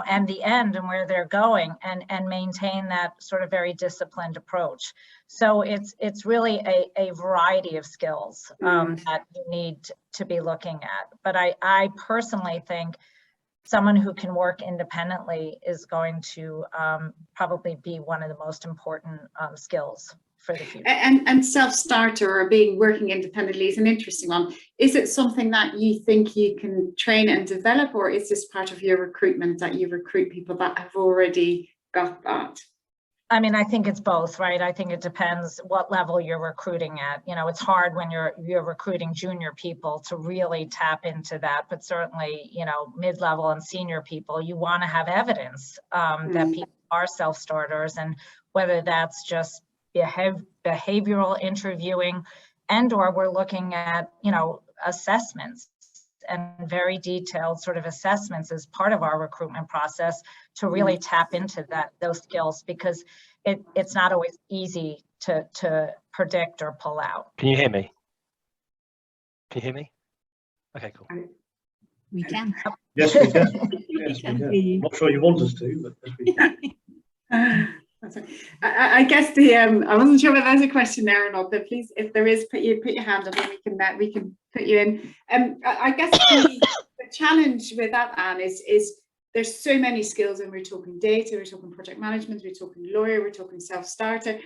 and the end and where they're going, and maintain that sort of very disciplined approach. So it's really a variety of skills that you need to be looking at. But I personally think someone who can work independently is going to probably be one of the most important skills for the future. And self-starter, or working independently, is an interesting one. Is it something that you think you can train and develop, or is this part of your recruitment, that you recruit people that have already got that? I mean, I think it's both, right? I think it depends what level you're recruiting at. It's hard when you're recruiting junior people to really tap into that, but certainly, mid-level and senior people, you want to have evidence that people are self-starters, and whether that's just behavioral interviewing, or we're looking at, assessments and very detailed sort of assessments as part of our recruitment process to really tap into those skills, because it's not always easy to predict or pull out. Can you hear me? Okay, cool. We can. Yes, we can. Yes, we can. I'm not sure you want us to, but yes, we can. I guess I wasn't sure whether there's a question there or not, but please, if there is, put your hand up and we can put you in. I guess the challenge with that, Anne, is there's so many skills, and we're talking data, we're talking project management, we're talking lawyer, we're talking self-starter.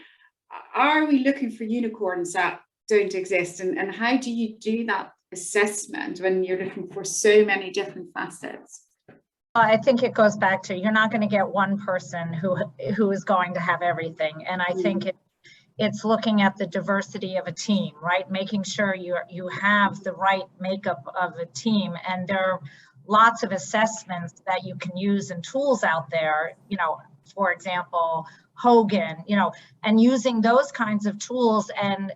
Are we looking for unicorns that don't exist, and how do you do that assessment when you're looking for so many different facets? I think it goes back to, you're not going to get one person who is going to have everything. And I think it's looking at the diversity of a team, right? Making sure you have the right makeup of a team. And there are lots of assessments that you can use and tools out there, for example, Hogan, and using those kinds of tools and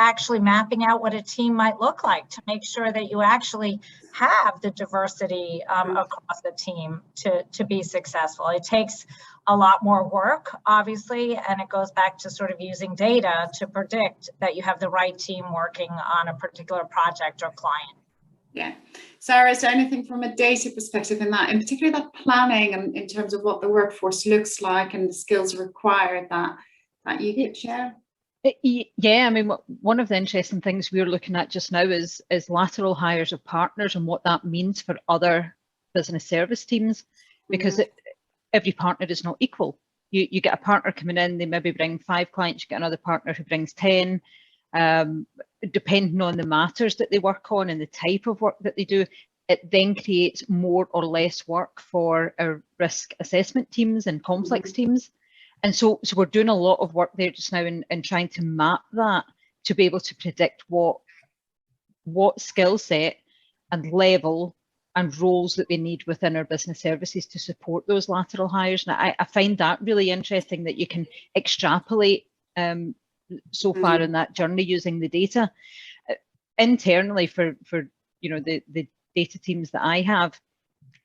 actually mapping out what a team might look like to make sure that you actually have the diversity across the team to be successful. It takes a lot more work, obviously, and it goes back to sort of using data to predict that you have the right team working on a particular project or client. Yeah. Sarah, is there anything from a data perspective in that, in particular that planning and in terms of what the workforce looks like and the skills required that you could share? Yeah, I mean, one of the interesting things we're looking at just now is lateral hires of partners and what that means for other business service teams, because every partner is not equal. You get a partner coming in, they maybe bring 5 clients, you get another partner who brings 10, depending on the matters that they work on and the type of work that they do. It then creates more or less work for our risk assessment teams and complex teams. And so we're doing a lot of work there just now in trying to map that to be able to predict what skill set and level and roles that they need within our business services to support those lateral hires. And I find that really interesting, that you can extrapolate so far in that journey using the data. Internally for the data teams that I have,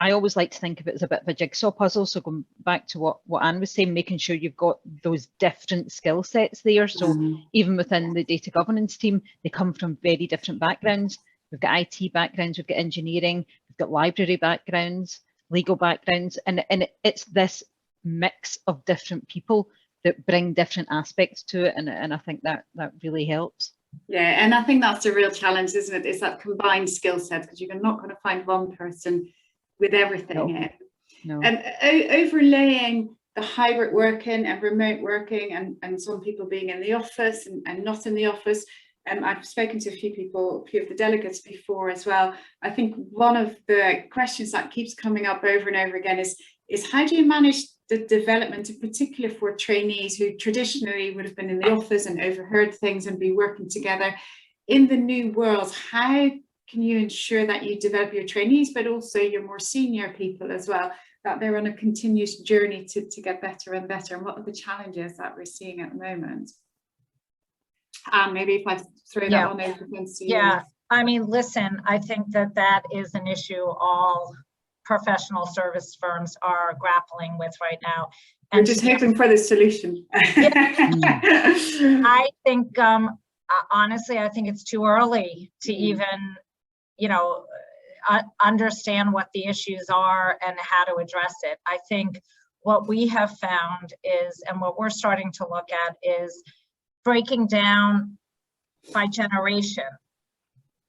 I always like to think of it as a bit of a jigsaw puzzle. So going back to what Anne was saying, making sure you've got those different skill sets there. So even within the data governance team, they come from very different backgrounds. We've got IT backgrounds, we've got engineering, we've got library backgrounds, legal backgrounds, and it's this mix of different people that bring different aspects to it, and I think that really helps. Yeah, and I think that's a real challenge, isn't it? It's that combined skill set, because you're not going to find one person with everything in. No. And overlaying the hybrid working and remote working, and some people being in the office and not in the office. I've spoken to a few of the delegates before as well. I think one of the questions that keeps coming up over and over again is how do you manage the development, in particular for trainees who traditionally would have been in the office and overheard things and be working together in the new world? How can you ensure that you develop your trainees, but also your more senior people as well, that they're on a continuous journey to get better and better? And what are the challenges that we're seeing at the moment? Maybe if I throw that one over to you. Yeah, I mean, listen, I think that is an issue all professional service firms are grappling with right now. And we're just hoping for the solution. I think, honestly, I think it's too early to even, understand what the issues are and how to address it. I think what we have found is, and what we're starting to look at, is breaking down by generation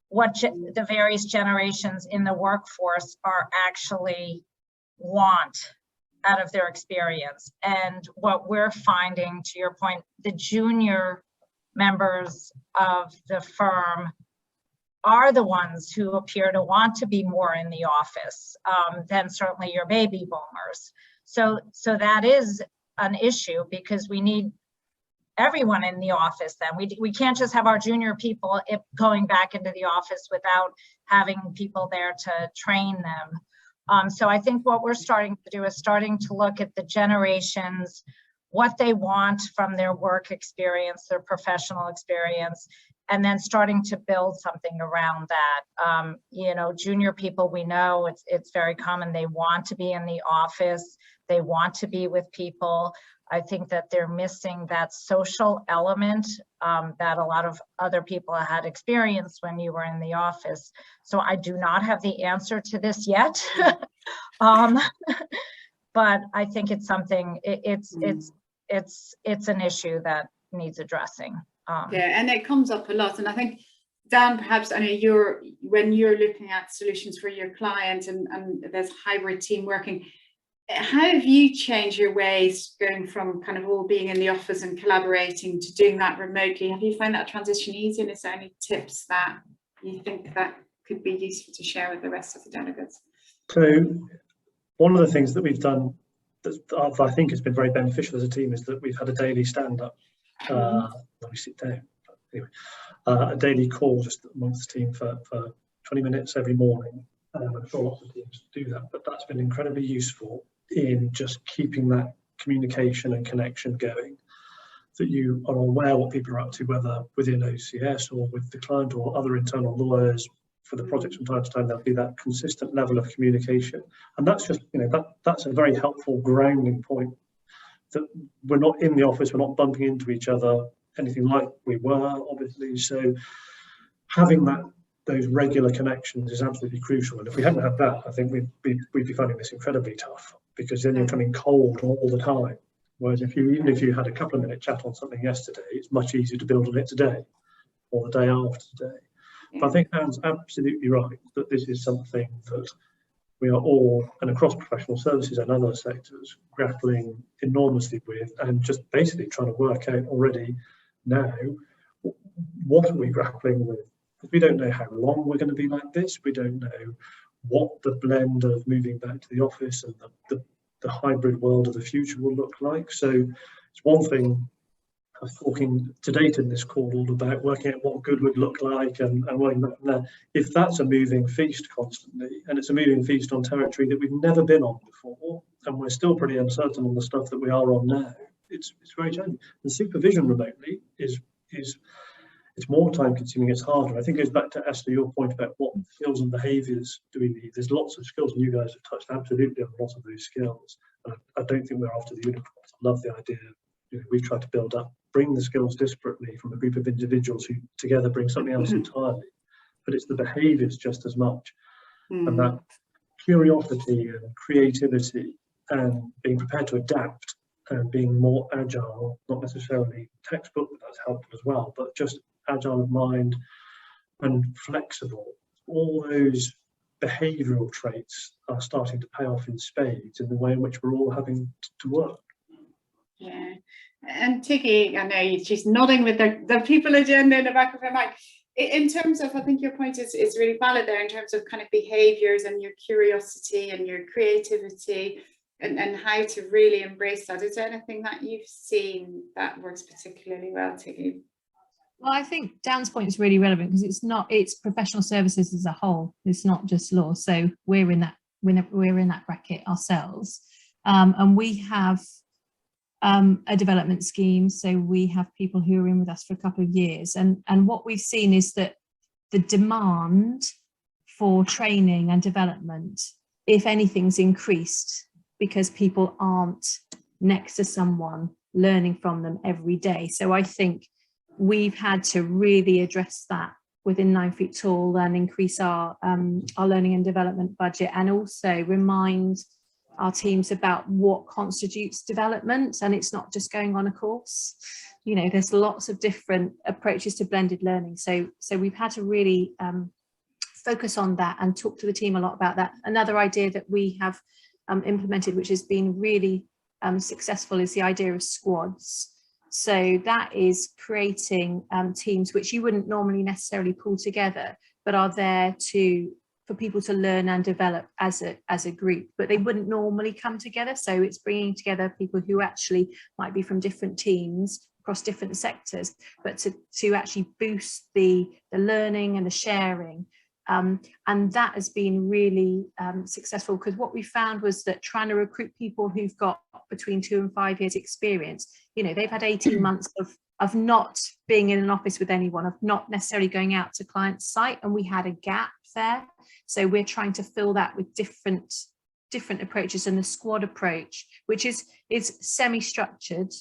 what the various generations in the workforce are actually want out of their experience. And what we're finding, to your point, the junior members of the firm are the ones who appear to want to be more in the office than certainly your baby boomers. So that is an issue, because we need everyone in the office. Then we can't just have our junior people going back into the office without having people there to train them. So I think what we're starting to do is starting to look at the generations, what they want from their work experience, their professional experience, and then starting to build something around that. Junior people, we know it's very common. They want to be in the office. They want to be with people. I think that they're missing that social element that a lot of other people had experienced when you were in the office. So I do not have the answer to this yet, but I think it's something. It's an issue that needs addressing. Yeah, and it comes up a lot. And I think, Dan, perhaps I know when you're looking at solutions for your client and there's hybrid team working. How have you changed your ways going from kind of all being in the office and collaborating to doing that remotely? Have you found that transition easy? And is there any tips that you think that could be useful to share with the rest of the delegates? So one of the things that we've done that I think has been very beneficial as a team is that we've had a daily stand-up. We sit down. Anyway, a daily call just amongst the team for 20 minutes every morning. I'm sure lots of teams do that, but that's been incredibly useful in just keeping that communication and connection going, that you are aware what people are up to, whether within OCS or with the client or other internal lawyers for the projects from time to time. There'll be that consistent level of communication, and that's just that's a very helpful grounding point, that we're not in the office, we're not bumping into each other anything like we were, obviously. So having those regular connections is absolutely crucial. And if we hadn't had that, I think we'd be finding this incredibly tough, because then you're coming cold all the time. Whereas even if you had a couple of minute chat on something yesterday, it's much easier to build on it today or the day after today. But I think Anne's absolutely right that this is something that we are all, and across professional services and other sectors, grappling enormously with, and just basically trying to work out already now, what are we grappling with? We don't know how long we're going to be like this. We don't know what the blend of moving back to the office and the hybrid world of the future will look like. So it's one thing was talking to date in this call all about working out what good would look like and working back from there. If that's a moving feast constantly, and it's a moving feast on territory that we've never been on before, and we're still pretty uncertain on the stuff that we are on now, it's very challenging. The supervision remotely is it's more time consuming, it's harder. I think it goes back to Esther, your point about what skills and behaviours do we need. There's lots of skills, and you guys have touched absolutely on a lot of those skills. I don't think we're after the unicorns. I love the idea. We've tried to build up, bring the skills disparately from a group of individuals who together bring something else entirely. But it's the behaviours just as much. And that curiosity and creativity and being prepared to adapt and being more agile, not necessarily textbook, but that's helpful as well, but just agile of mind and flexible. All those behavioural traits are starting to pay off in spades in the way in which we're all having to work. Yeah, and Tiggy, I know she's nodding with the people agenda in the back of her mind. In terms of, I think your point is really valid there in terms of kind of behaviours and your curiosity and your creativity and how to really embrace that. Is there anything that you've seen that works particularly well, Tiggy? Well, I think Dan's point is really relevant because it's professional services as a whole. It's not just law. So we're in that bracket ourselves, and we have a development scheme. So we have people who are in with us for a couple of years, and what we've seen is that the demand for training and development, if anything's increased, because people aren't next to someone learning from them every day. So I think we've had to really address that within 9 Feet Tall and increase our learning and development budget, and also remind our teams about what constitutes development. And it's not just going on a course. You know, there's lots of different approaches to blended learning. So we've had to really focus on that and talk to the team a lot about that. Another idea that we have implemented, which has been really successful, is the idea of squads. So that is creating teams which you wouldn't normally necessarily pull together, but are there for people to learn and develop as a group, but they wouldn't normally come together. So it's bringing together people who actually might be from different teams across different sectors, but to actually boost the learning and the sharing. And that has been really successful, because what we found was that trying to recruit people who've got between 2 and 5 years experience, you know, they've had 18 months of not being in an office with anyone, of not necessarily going out to client site, and we had a gap there. So we're trying to fill that with different approaches, and the squad approach, which is semi-structured.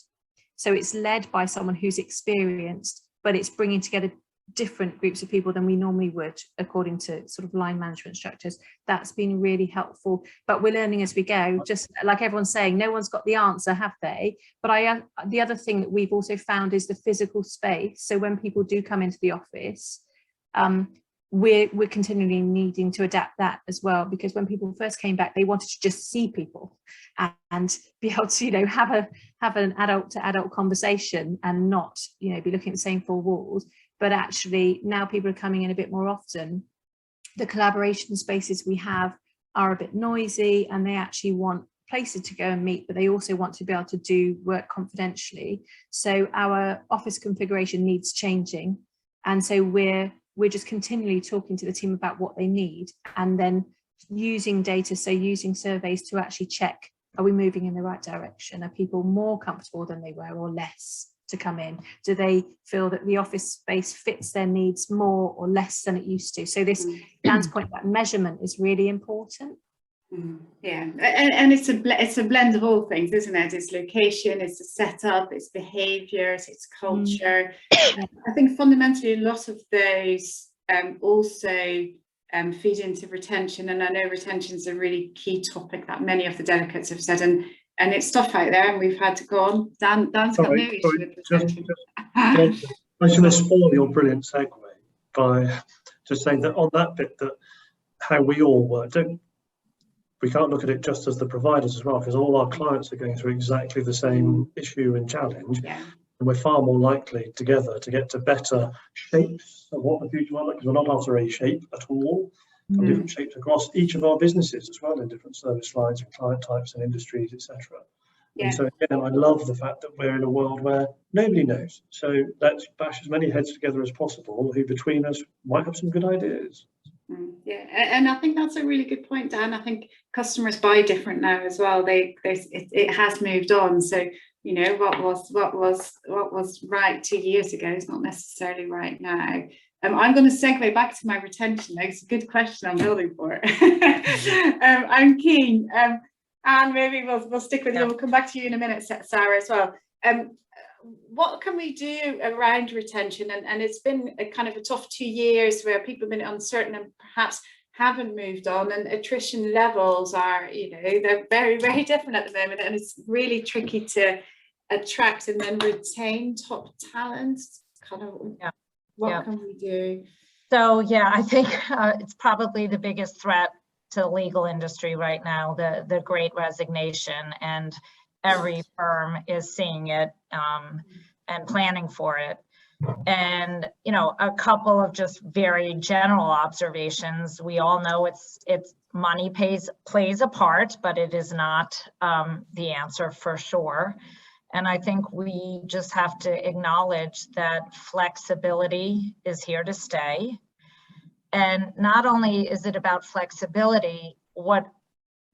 So it's led by someone who's experienced, but it's bringing together different groups of people than we normally would according to sort of line management structures. That's been really helpful, but we're learning as we go. Just like everyone's saying, no one's got the answer, have they? But the other thing that we've also found is the physical space. So when people do come into the office, we're continually needing to adapt that as well, because when people first came back, they wanted to just see people and be able to, you know, have an adult to adult conversation and not, you know, be looking at the same 4 walls. But actually now people are coming in a bit more often. The collaboration spaces we have are a bit noisy, and they actually want places to go and meet, but they also want to be able to do work confidentially. So our office configuration needs changing, and so we're just continually talking to the team about what they need, and then using data, so using surveys to actually check, are we moving in the right direction? Are people more comfortable than they were, or less to come in? Do they feel that the office space fits their needs more or less than it used to? So this Dan's point about measurement is really important. Yeah, and it's a blend of all things, isn't it? It's location, it's the setup, it's behaviours, it's culture. I think fundamentally a lot of those also feed into retention, and I know retention is a really key topic that many of the delegates have said, and it's tough out there, and we've had to go on. Dan's got no issue with retention. I was going to spoil your brilliant segue by just saying that on that bit, that how we all work, we can't look at it just as the providers as well, because all our clients are going through exactly the same issue and challenge. Yeah. And we're far more likely together to get to better shapes of what the future will look like, because we're not after a shape at all. Different shapes across each of our businesses as well, in different service lines and client types and industries, etc. Yeah. And so again, I love the fact that we're in a world where nobody knows. So let's bash as many heads together as possible who between us might have some good ideas. Yeah, and I think that's a really good point, Dan. I think customers buy different now as well. It has moved on. So, you know, what was right 2 years ago is not necessarily right now. I'm going to segue back to my retention. It's a good question I'm building for. I'm keen. And maybe we'll stick with you. We'll come back to you in a minute, Sarah, as well. What can we do around retention? And it's been a kind of a tough 2 years where people have been uncertain and perhaps haven't moved on, and attrition levels are, you know, they're very, very different at the moment, and it's really tricky to attract and then retain top talent. Kind of, what can we do? So yeah, I think it's probably the biggest threat to the legal industry right now, the Great Resignation, and every firm is seeing it and planning for it. And, you know, a couple of just very general observations. We all know it's money plays a part, but it is not the answer for sure. And I think we just have to acknowledge that flexibility is here to stay. And not only is it about flexibility, what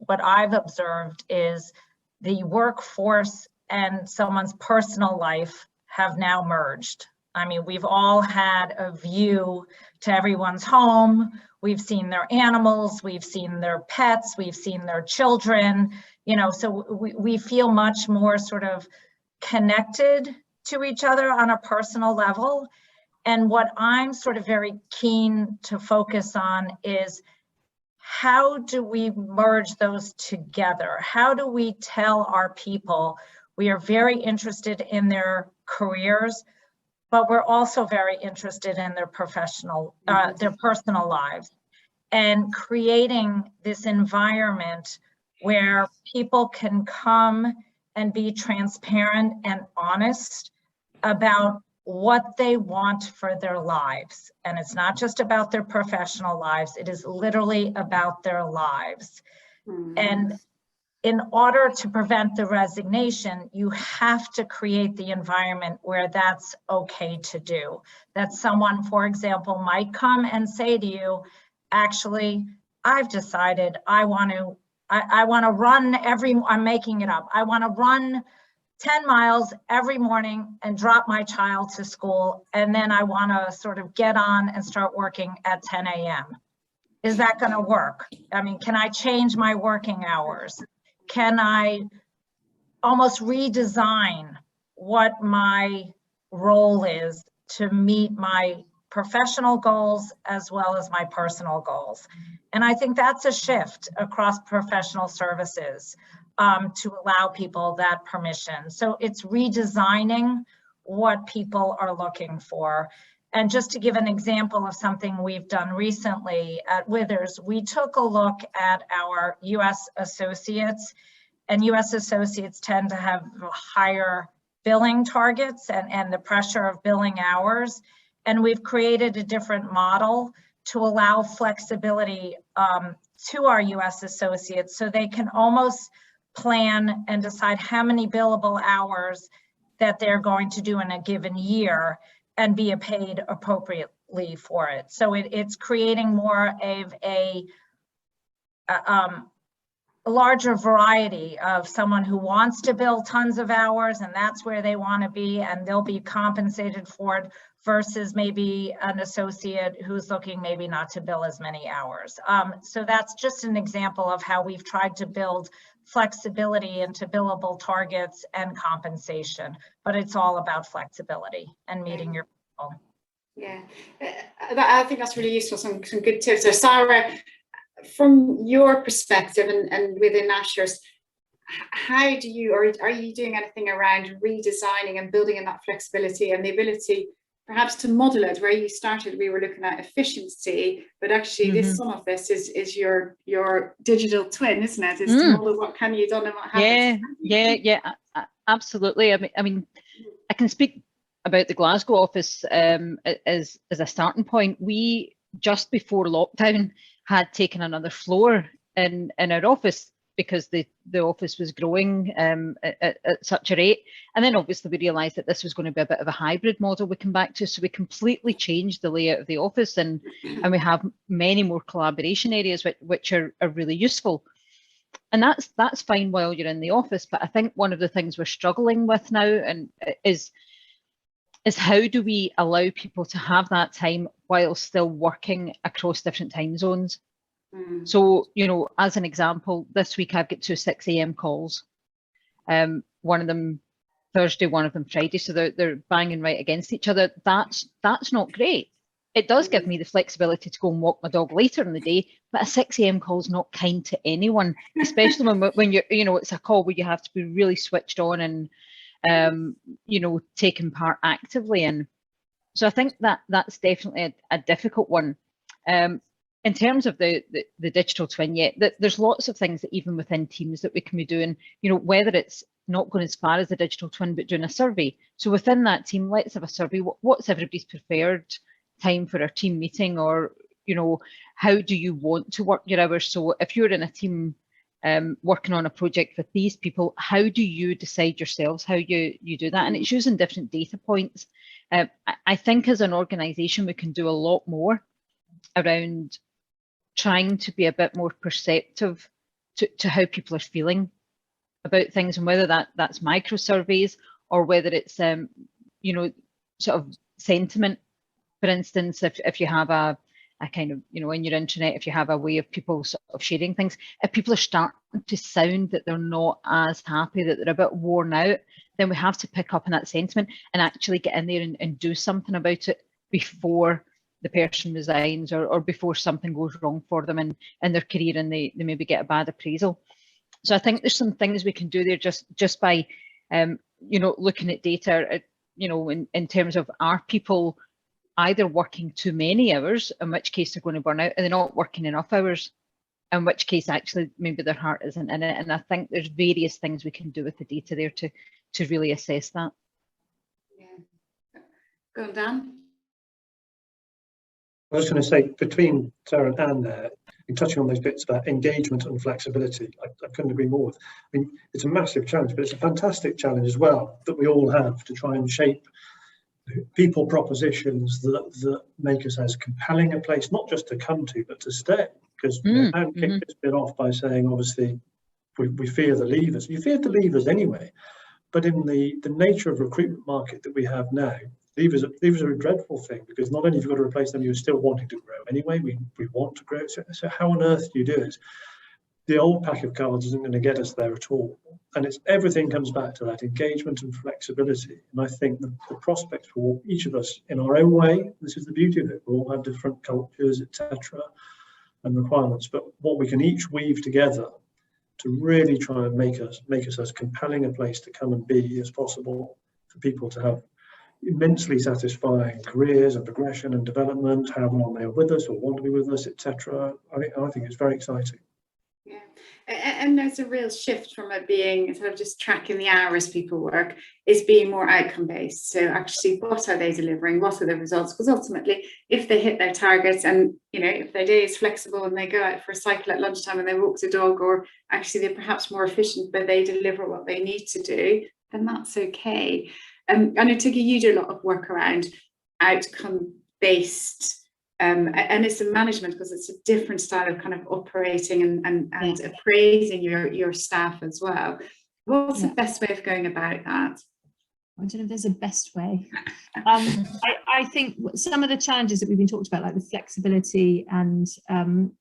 I've observed is the workforce and someone's personal life have now merged. I mean, we've all had a view to everyone's home. We've seen their animals, we've seen their pets, we've seen their children, you know, so we feel much more sort of connected to each other on a personal level. And what I'm sort of very keen to focus on is, how do we merge those together? How do we tell our people we are very interested in their careers, but we're also very interested in their professional, their personal lives, and creating this environment where people can come and be transparent and honest about what they want for their lives. And it's not just about their professional lives, it is literally about their lives. And in order to prevent the resignation, you have to create the environment where that's okay to do. That someone, for example, might come and say to you, actually, I've decided I want to run I'm making it up. I want to run 10 miles every morning and drop my child to school. And then I want to sort of get on and start working at 10 a.m. Is that going to work? I mean, can I change my working hours? Can I almost redesign what my role is to meet my professional goals as well as my personal goals? And I think that's a shift across professional services. To allow people that permission. So it's redesigning what people are looking for. And just to give an example of something we've done recently at Withers, we took a look at our US associates, and US associates tend to have higher billing targets and the pressure of billing hours. And we've created a different model to allow flexibility to our US associates, so they can almost plan and decide how many billable hours that they're going to do in a given year and be paid appropriately for it. So it's creating more of a larger variety of someone who wants to bill tons of hours and that's where they want to be and they'll be compensated for it, versus maybe an associate who's looking maybe not to bill as many hours. So that's just an example of how we've tried to build flexibility into billable targets and compensation, but it's all about flexibility and meeting your goal. Yeah, I think that's really useful, some good tips. So Sarah, from your perspective and within Ashurst, how do you, or are you doing anything around redesigning and building in that flexibility and the ability perhaps to model it? Where you started, we were looking at efficiency, but actually some of this is your digital twin, isn't it? Is to model what can you do and what happens. Yeah, absolutely. I mean, I can speak about the Glasgow office as a starting point. We, just before lockdown, had taken another floor in our office because the office was growing at such a rate. And then obviously we realised that this was going to be a bit of a hybrid model we come back to. So we completely changed the layout of the office, and we have many more collaboration areas which are really useful. And that's fine while you're in the office. But I think one of the things we're struggling with now and is how do we allow people to have that time while still working across different time zones? So, you know, as an example, this week I've got 2 6 a.m. calls. One of them Thursday, one of them Friday. So they're banging right against each other. That's not great. It does give me the flexibility to go and walk my dog later in the day, but a 6 a.m. call is not kind to anyone, especially when you're, you know, it's a call where you have to be really switched on and, you know, taking part actively. And so I think that's definitely a difficult one. In terms of the digital twin, there's lots of things that even within teams that we can be doing, you know, whether it's not going as far as the digital twin, but doing a survey. So within that team, let's have a survey. What's everybody's preferred time for our team meeting? Or, you know, how do you want to work your hours? So if you're in a team working on a project with these people, how do you decide yourselves how you do that? And it's using different data points. I think as an organisation, we can do a lot more around trying to be a bit more perceptive to how people are feeling about things, and whether that's micro surveys or whether it's you know, sort of sentiment. For instance, if you have a kind of, you know, in your intranet, if you have a way of people sort of sharing things, if people are starting to sound that they're not as happy, that they're a bit worn out, then we have to pick up on that sentiment and actually get in there and do something about it before the person resigns or before something goes wrong for them in their career and they maybe get a bad appraisal. So I think there's some things we can do there just by, you know, looking at data, you know, in terms of, are people either working too many hours, in which case they're going to burn out, and they're not working enough hours, in which case actually maybe their heart isn't in it. And I think there's various things we can do with the data there to really assess that. Yeah. Go on, Dan. I was going to say, between Sarah and Anne there, and touching on those bits about engagement and flexibility, I couldn't agree more. I mean, it's a massive challenge, but it's a fantastic challenge as well that we all have to try and shape people propositions that make us as compelling a place, not just to come to, but to stay. Because Anne kicked this bit off by saying, obviously, we fear the leavers. You feared the leavers anyway, but in the nature of recruitment market that we have now, leavers are a dreadful thing, because not only have you got to replace them, you're still wanting to grow anyway. We want to grow. So how on earth do you do it? The old pack of cards isn't going to get us there at all. And everything comes back to that engagement and flexibility. And I think the prospects for each of us in our own way, this is the beauty of it, we all have different cultures, etc., and requirements, but what we can each weave together to really try and make us as compelling a place to come and be as possible, for people to have immensely satisfying careers and progression and development, however long they are with us or want to be with us, etc. I think it's very exciting. Yeah, and there's a real shift from it being instead of just tracking the hours people work, is being more outcome based. So actually, what are they delivering? What are the results? Because ultimately, if they hit their targets, and you know, if their day is flexible and they go out for a cycle at lunchtime and they walk the dog, or actually they're perhaps more efficient, but they deliver what they need to do, then that's okay. I know, Tiggy, you do a lot of work around outcome based. And it's a management, because it's a different style of kind of operating and appraising your staff as well. What's the best way of going about that? I don't know if there's a best way. I think some of the challenges that we've been talking about, like the flexibility and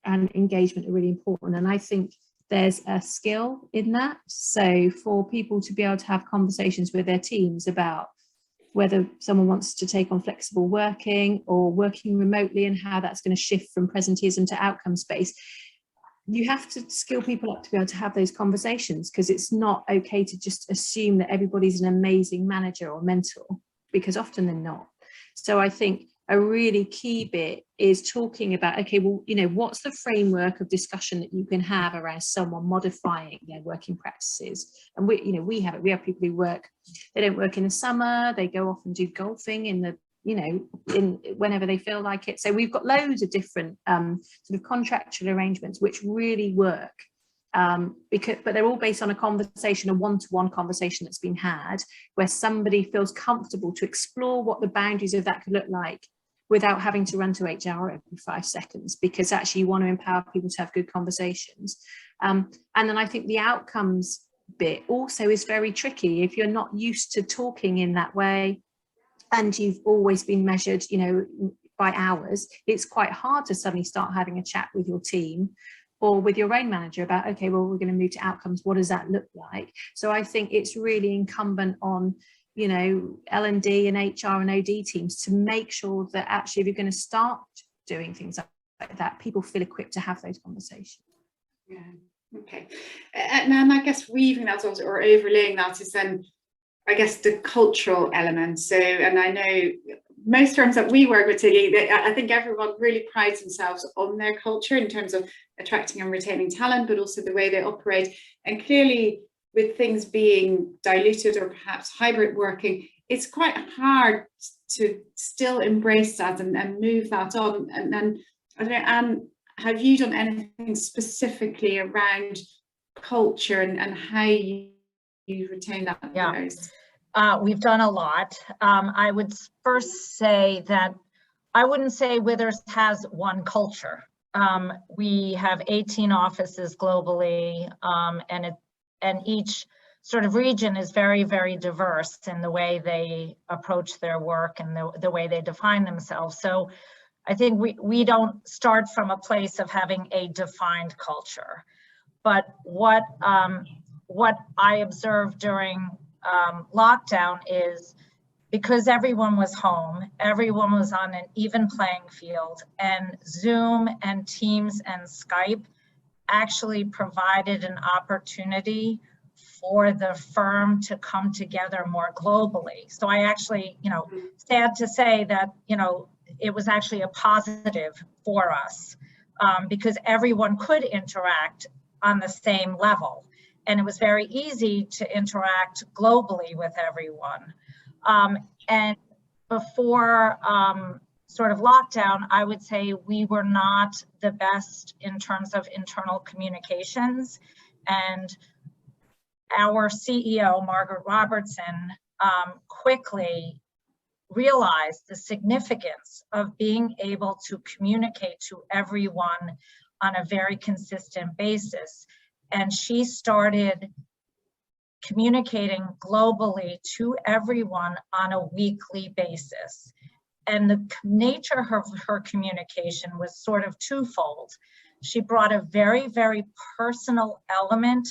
engagement, are really important. And I think there's a skill in that. So for people to be able to have conversations with their teams about whether someone wants to take on flexible working or working remotely, and how that's going to shift from presenteeism to outcome space, you have to skill people up to be able to have those conversations, because it's not okay to just assume that everybody's an amazing manager or mentor, because often they're not. So I think a really key bit is talking about, okay, well, you know, what's the framework of discussion that you can have around someone modifying their working practices? And we have people who work, they don't work in the summer, they go off and do golfing in the, you know, in whenever they feel like it. So we've got loads of different sort of contractual arrangements which really work but they're all based on a conversation, a one-to-one conversation that's been had, where somebody feels comfortable to explore what the boundaries of that could look like without having to run to HR every 5 seconds, because actually you want to empower people to have good conversations. And then I think the outcomes bit also is very tricky. If you're not used to talking in that way and you've always been measured, you know, by hours, it's quite hard to suddenly start having a chat with your team or with your own manager about, okay, well, we're going to move to outcomes. What does that look like? So I think it's really incumbent on, you know, L&D and HR and OD teams to make sure that actually if you're going to start doing things like that, people feel equipped to have those conversations. Yeah, okay. And I guess weaving that also, or overlaying that, is then, I guess, the cultural element. So, and I know most firms that we work with, Tiggy, I think everyone really prides themselves on their culture in terms of attracting and retaining talent, but also the way they operate. And clearly, with things being diluted or perhaps hybrid working, it's quite hard to still embrace that and move that on. And I don't know, Anne, have you done anything specifically around culture and how you retain that? Yeah, we've done a lot. I would first say that I wouldn't say Withers has one culture. We have 18 offices globally, and each sort of region is very, very diverse in the way they approach their work and the way they define themselves. So I think we don't start from a place of having a defined culture. But what I observed during lockdown is, because everyone was home, everyone was on an even playing field, and Zoom and Teams and Skype actually provided an opportunity for the firm to come together more globally. So I actually, you know, sad to say that, you know, it was actually a positive for us because everyone could interact on the same level. And it was very easy to interact globally with everyone. And before sort of lockdown, I would say we were not the best in terms of internal communications. And our CEO, Margaret Robertson, quickly realized the significance of being able to communicate to everyone on a very consistent basis. And she started communicating globally to everyone on a weekly basis. And the nature of her communication was sort of twofold. She brought a very, very personal element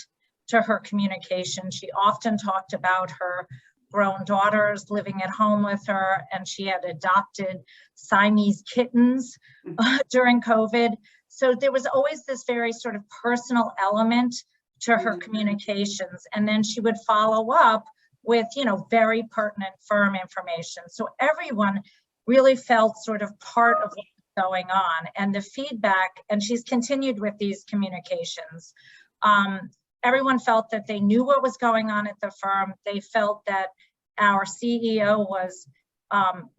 to her communication. She often talked about her grown daughters living at home with her, and she had adopted Siamese kittens during COVID. So there was always this very sort of personal element to her communications. And then she would follow up with, you know, very pertinent firm information. So everyone really felt sort of part of what was going on. And the feedback, and she's continued with these communications, everyone felt that they knew what was going on at the firm. They felt that our CEO was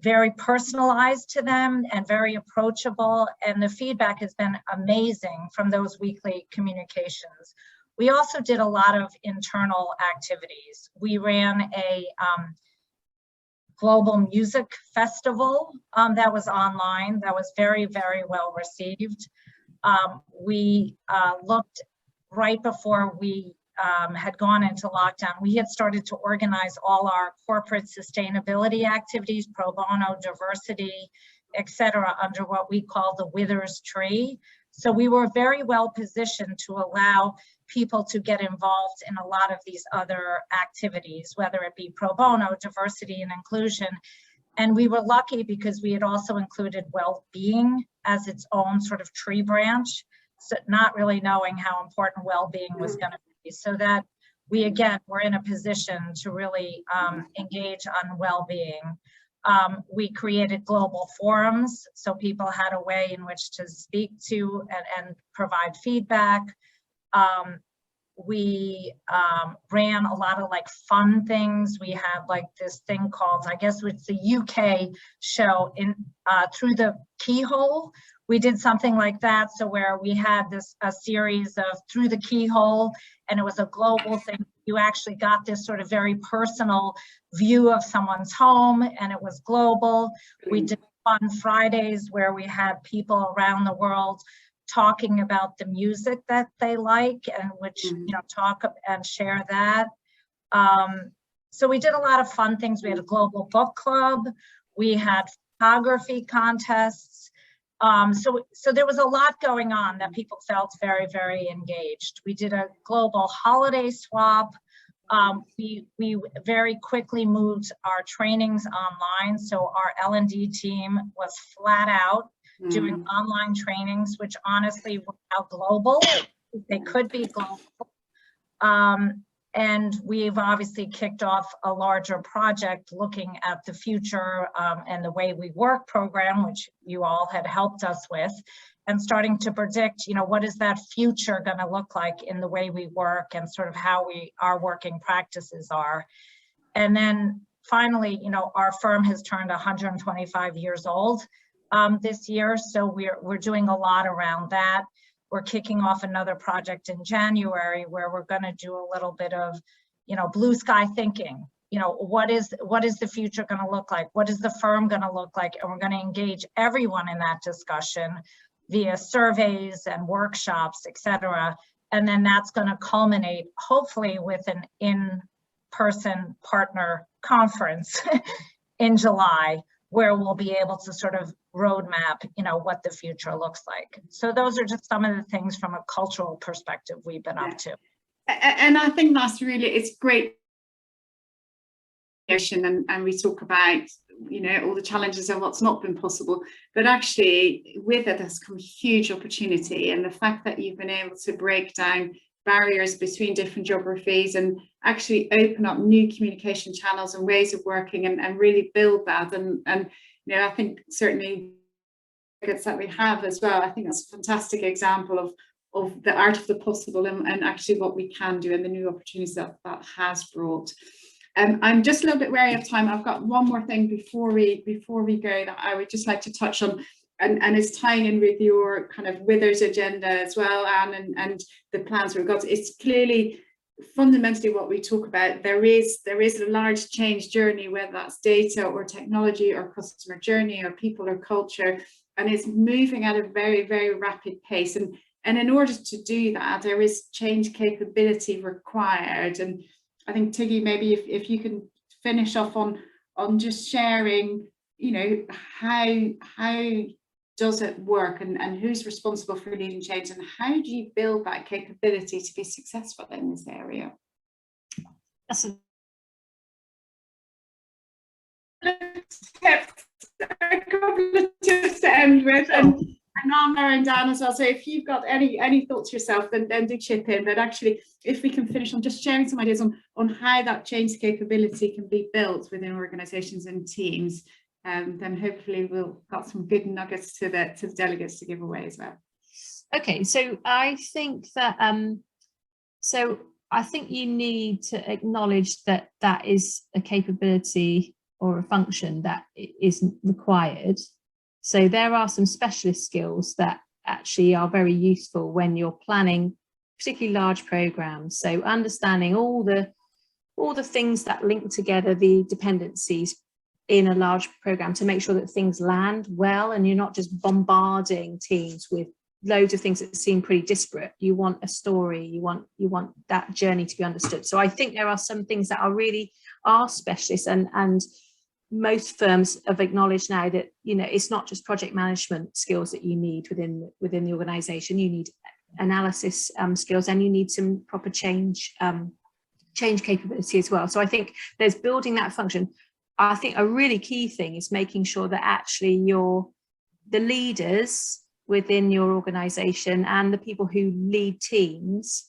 very personalized to them and very approachable. And the feedback has been amazing from those weekly communications. We also did a lot of internal activities. We ran a global music festival that was online, that was very, very well received. We looked right before we had gone into lockdown, we had started to organize all our corporate sustainability activities, pro bono, diversity, et cetera, under what we call the Withers tree. So we were very well positioned to allow people to get involved in a lot of these other activities, whether it be pro bono, diversity and inclusion. And we were lucky because we had also included well-being as its own sort of tree branch, so not really knowing how important well-being was going to be. So that we, again, were in a position to really engage on well-being. We created global forums, so people had a way in which to speak to and provide feedback. we ran a lot of like fun things. We had like this thing called, I guess it's the UK show in Through the Keyhole. We did something like that. So where we had a series of Through the Keyhole, and it was a global thing. You actually got this sort of very personal view of someone's home, and it was global. We did Fun Fridays where we had people around the world talking about the music that they like, and which, you know, talk and share that. So we did a lot of fun things. We had a global book club. We had photography contests. So there was a lot going on that people felt very, very engaged. We did a global holiday swap. We very quickly moved our trainings online. So our L&D team was flat out doing online trainings, which honestly were now global. They could be global. And we've obviously kicked off a larger project looking at the future and the way we work program, which you all had helped us with, and starting to predict, you know, what is that future going to look like in the way we work and sort of how our working practices are. And then finally, you know, our firm has turned 125 years old this year, so we're doing a lot around that. We're kicking off another project in January where we're going to do a little bit of, you know, blue sky thinking. You know, what is the future going to look like? What is the firm going to look like? And we're going to engage everyone in that discussion via surveys and workshops, etc. And then that's going to culminate hopefully with an in-person partner conference in July, where we'll be able to sort of roadmap, you know, what the future looks like. So those are just some of the things from a cultural perspective we've been up to. And I think that's really, it's great. And we talk about, you know, all the challenges and what's not been possible, but actually with it has come huge opportunity. And the fact that you've been able to break down barriers between different geographies and actually open up new communication channels and ways of working and really build that. And you know, I think certainly that we have as well, I think that's a fantastic example of the art of the possible and actually what we can do and the new opportunities that has brought. I'm just a little bit wary of time. I've got one more thing before we go that I would just like to touch on, and it's tying in with your kind of Withers agenda as well, Anne, and the plans we've got. It's clearly fundamentally what we talk about. There is a large change journey, whether that's data or technology or customer journey or people or culture, and it's moving at a very, very rapid pace. And in order to do that, there is change capability required. And I think, Tiggy, maybe if you can finish off on just sharing, you know, how does it work and who's responsible for leading change and how do you build that capability to be successful in this area? That's a couple of tips to end with, and Anna and Dan as well. So if you've got any thoughts yourself, then do chip in. But actually, if we can finish on just sharing some ideas on how that change capability can be built within organisations and teams, then hopefully we'll got some good nuggets to the delegates to give away as well. Okay, so I think that I think you need to acknowledge that that is a capability or a function that isn't required. So there are some specialist skills that actually are very useful when you're planning particularly large programs. So understanding all the things that link together the dependencies in a large program to make sure that things land well and you're not just bombarding teams with loads of things that seem pretty disparate. You want a story, you want that journey to be understood. So I think there are some things that are specialists, and most firms have acknowledged now that, you know, it's not just project management skills that you need within the organization. You need analysis skills, and you need some proper change capability as well. So I think there's building that function. I think a really key thing is making sure that actually the leaders within your organization and the people who lead teams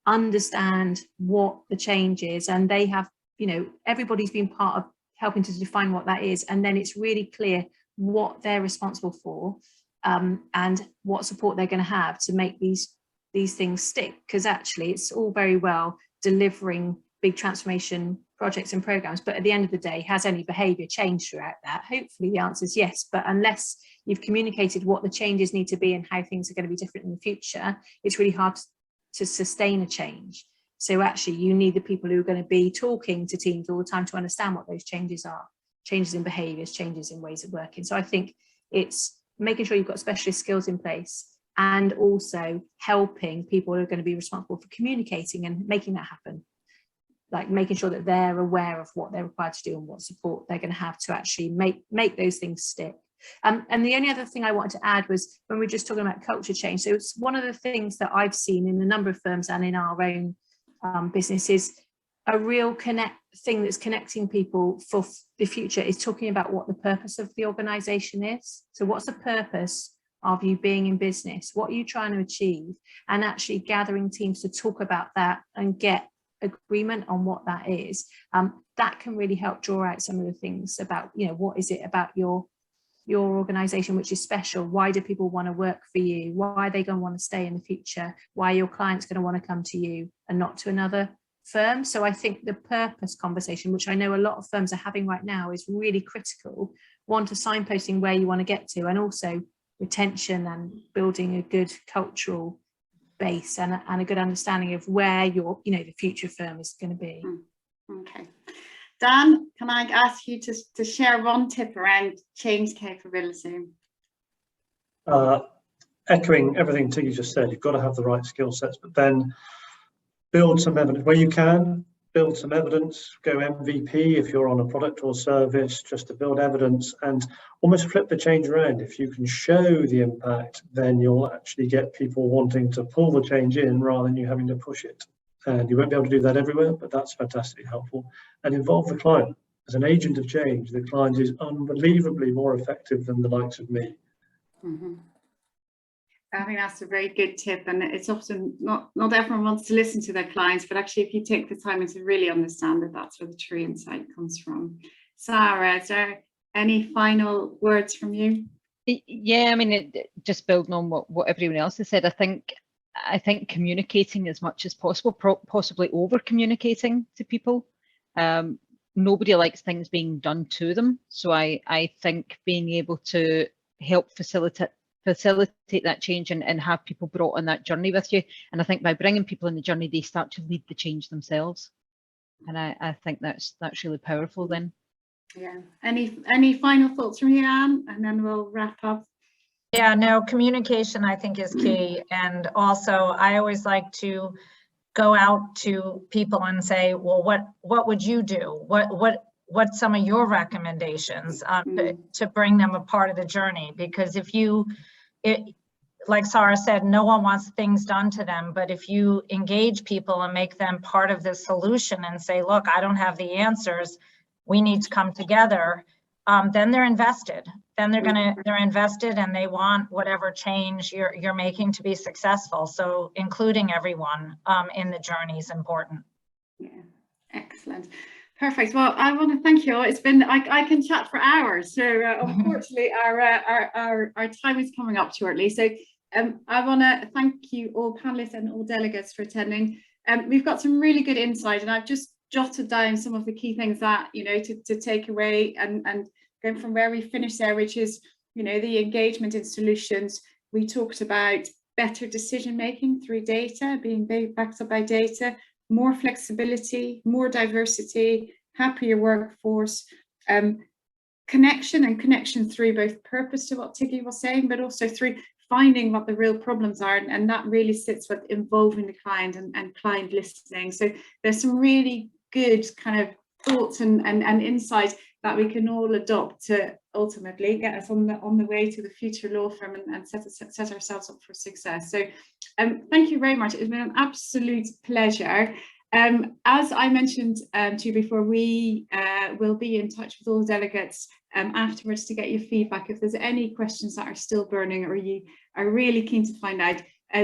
understand what the change is, and they have, you know, everybody's been part of helping to define what that is, and then it's really clear what they're responsible for and what support they're going to have to make these these things stick, because actually it's all very well delivering big transformation projects and programs, but at the end of the day, has any behavior changed throughout that? Hopefully the answer is yes, but unless you've communicated what the changes need to be and how things are going to be different in the future, it's really hard to sustain a change. So actually you need the people who are going to be talking to teams all the time to understand what those changes are, changes in behaviors, changes in ways of working. So I think it's making sure you've got specialist skills in place, and also helping people who are going to be responsible for communicating and making that happen. Like making sure that they're aware of what they're required to do and what support they're going to have to actually make those things stick. And the only other thing I wanted to add was when we were just talking about culture change. So it's one of the things that I've seen in a number of firms and in our own business is a real thing that's connecting people for the future is talking about what the purpose of the organization is. So what's the purpose of you being in business? What are you trying to achieve? And actually gathering teams to talk about that and get agreement on what that is. That can really help draw out some of the things about, what is it about your organization which is special? Why do people want to work for you? Why are they going to want to stay in the future? Why are your clients going to want to come to you and not to another firm? So I think the purpose conversation, which I know a lot of firms are having right now, is really critical. One, to signposting where you want to get to, and also retention and building a good cultural base and a good understanding of where your the future firm is going to be. Okay, Dan, can I ask you to share one tip around change capability? Echoing everything Tiggy just said, you've got to have the right skill sets, but then build some evidence where you can. Build some evidence, go MVP if you're on a product or service, just to build evidence and almost flip the change around. If you can show the impact, then you'll actually get people wanting to pull the change in rather than you having to push it. And you won't be able to do that everywhere, but that's fantastically helpful. And involve the client. As an agent of change, the client is unbelievably more effective than the likes of me. Mm-hmm. I think that's a very good tip, and it's often not everyone wants to listen to their clients, but actually if you take the time to really understand that, that's where the true insight comes from. Sarah, is there any final words from you? Yeah, I mean, just building on what everyone else has said, I think communicating as much as possible, possibly over communicating to people. Nobody likes things being done to them, so I think being able to help facilitate that change and have people brought on that journey with you. And I think by bringing people on the journey, they start to lead the change themselves. And I think that's really powerful then. Yeah. Any final thoughts from you, Anne? And then we'll wrap up. Yeah, no, communication I think is key. And also I always like to go out to people and say, well, what would you do? What's some of your recommendations to bring them a part of the journey? Because if like Sarah said, no one wants things done to them, but if you engage people and make them part of the solution and say, look, I don't have the answers, we need to come together, then they're invested. Then they're invested and they want whatever change you're making to be successful. So including everyone in the journey is important. Yeah, excellent. Perfect. Well, I want to thank you all. It's been, I can chat for hours. So unfortunately our time is coming up shortly. So I want to thank you all panelists and all delegates for attending. We've got some really good insight, and I've just jotted down some of the key things that, to take away and going from where we finished there, which is, the engagement in solutions. We talked about better decision making through data, being backed up by data, more flexibility, more diversity, happier workforce, connection through both purpose to what Tiggy was saying, but also through finding what the real problems are, and that really sits with involving the client and client listening. So there's some really good kind of thoughts and insight that we can all adopt to ultimately get us on the way to the future law firm and set ourselves up for success. So thank you very much. It's been an absolute pleasure. As I mentioned to you before, we will be in touch with all the delegates afterwards to get your feedback. If there's any questions that are still burning or you are really keen to find out,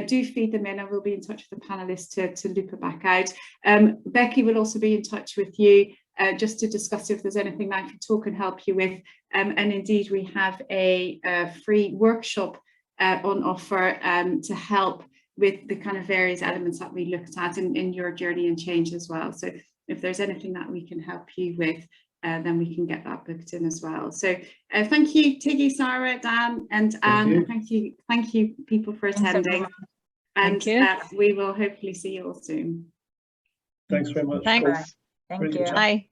do feed them in, and we'll be in touch with the panelists to loop it back out. Becky will also be in touch with you just to discuss if there's anything that I can talk and help you with. And indeed, we have a free workshop on offer to help with the kind of various elements that we looked at in your journey and change as well. So if there's anything that we can help you with, then we can get that booked in as well. So thank you, Tiggy, Sarah, Dan, and Anne. Thank you people for attending. And we will hopefully see you all soon. Thanks very much. Thanks. Thank you. Bye.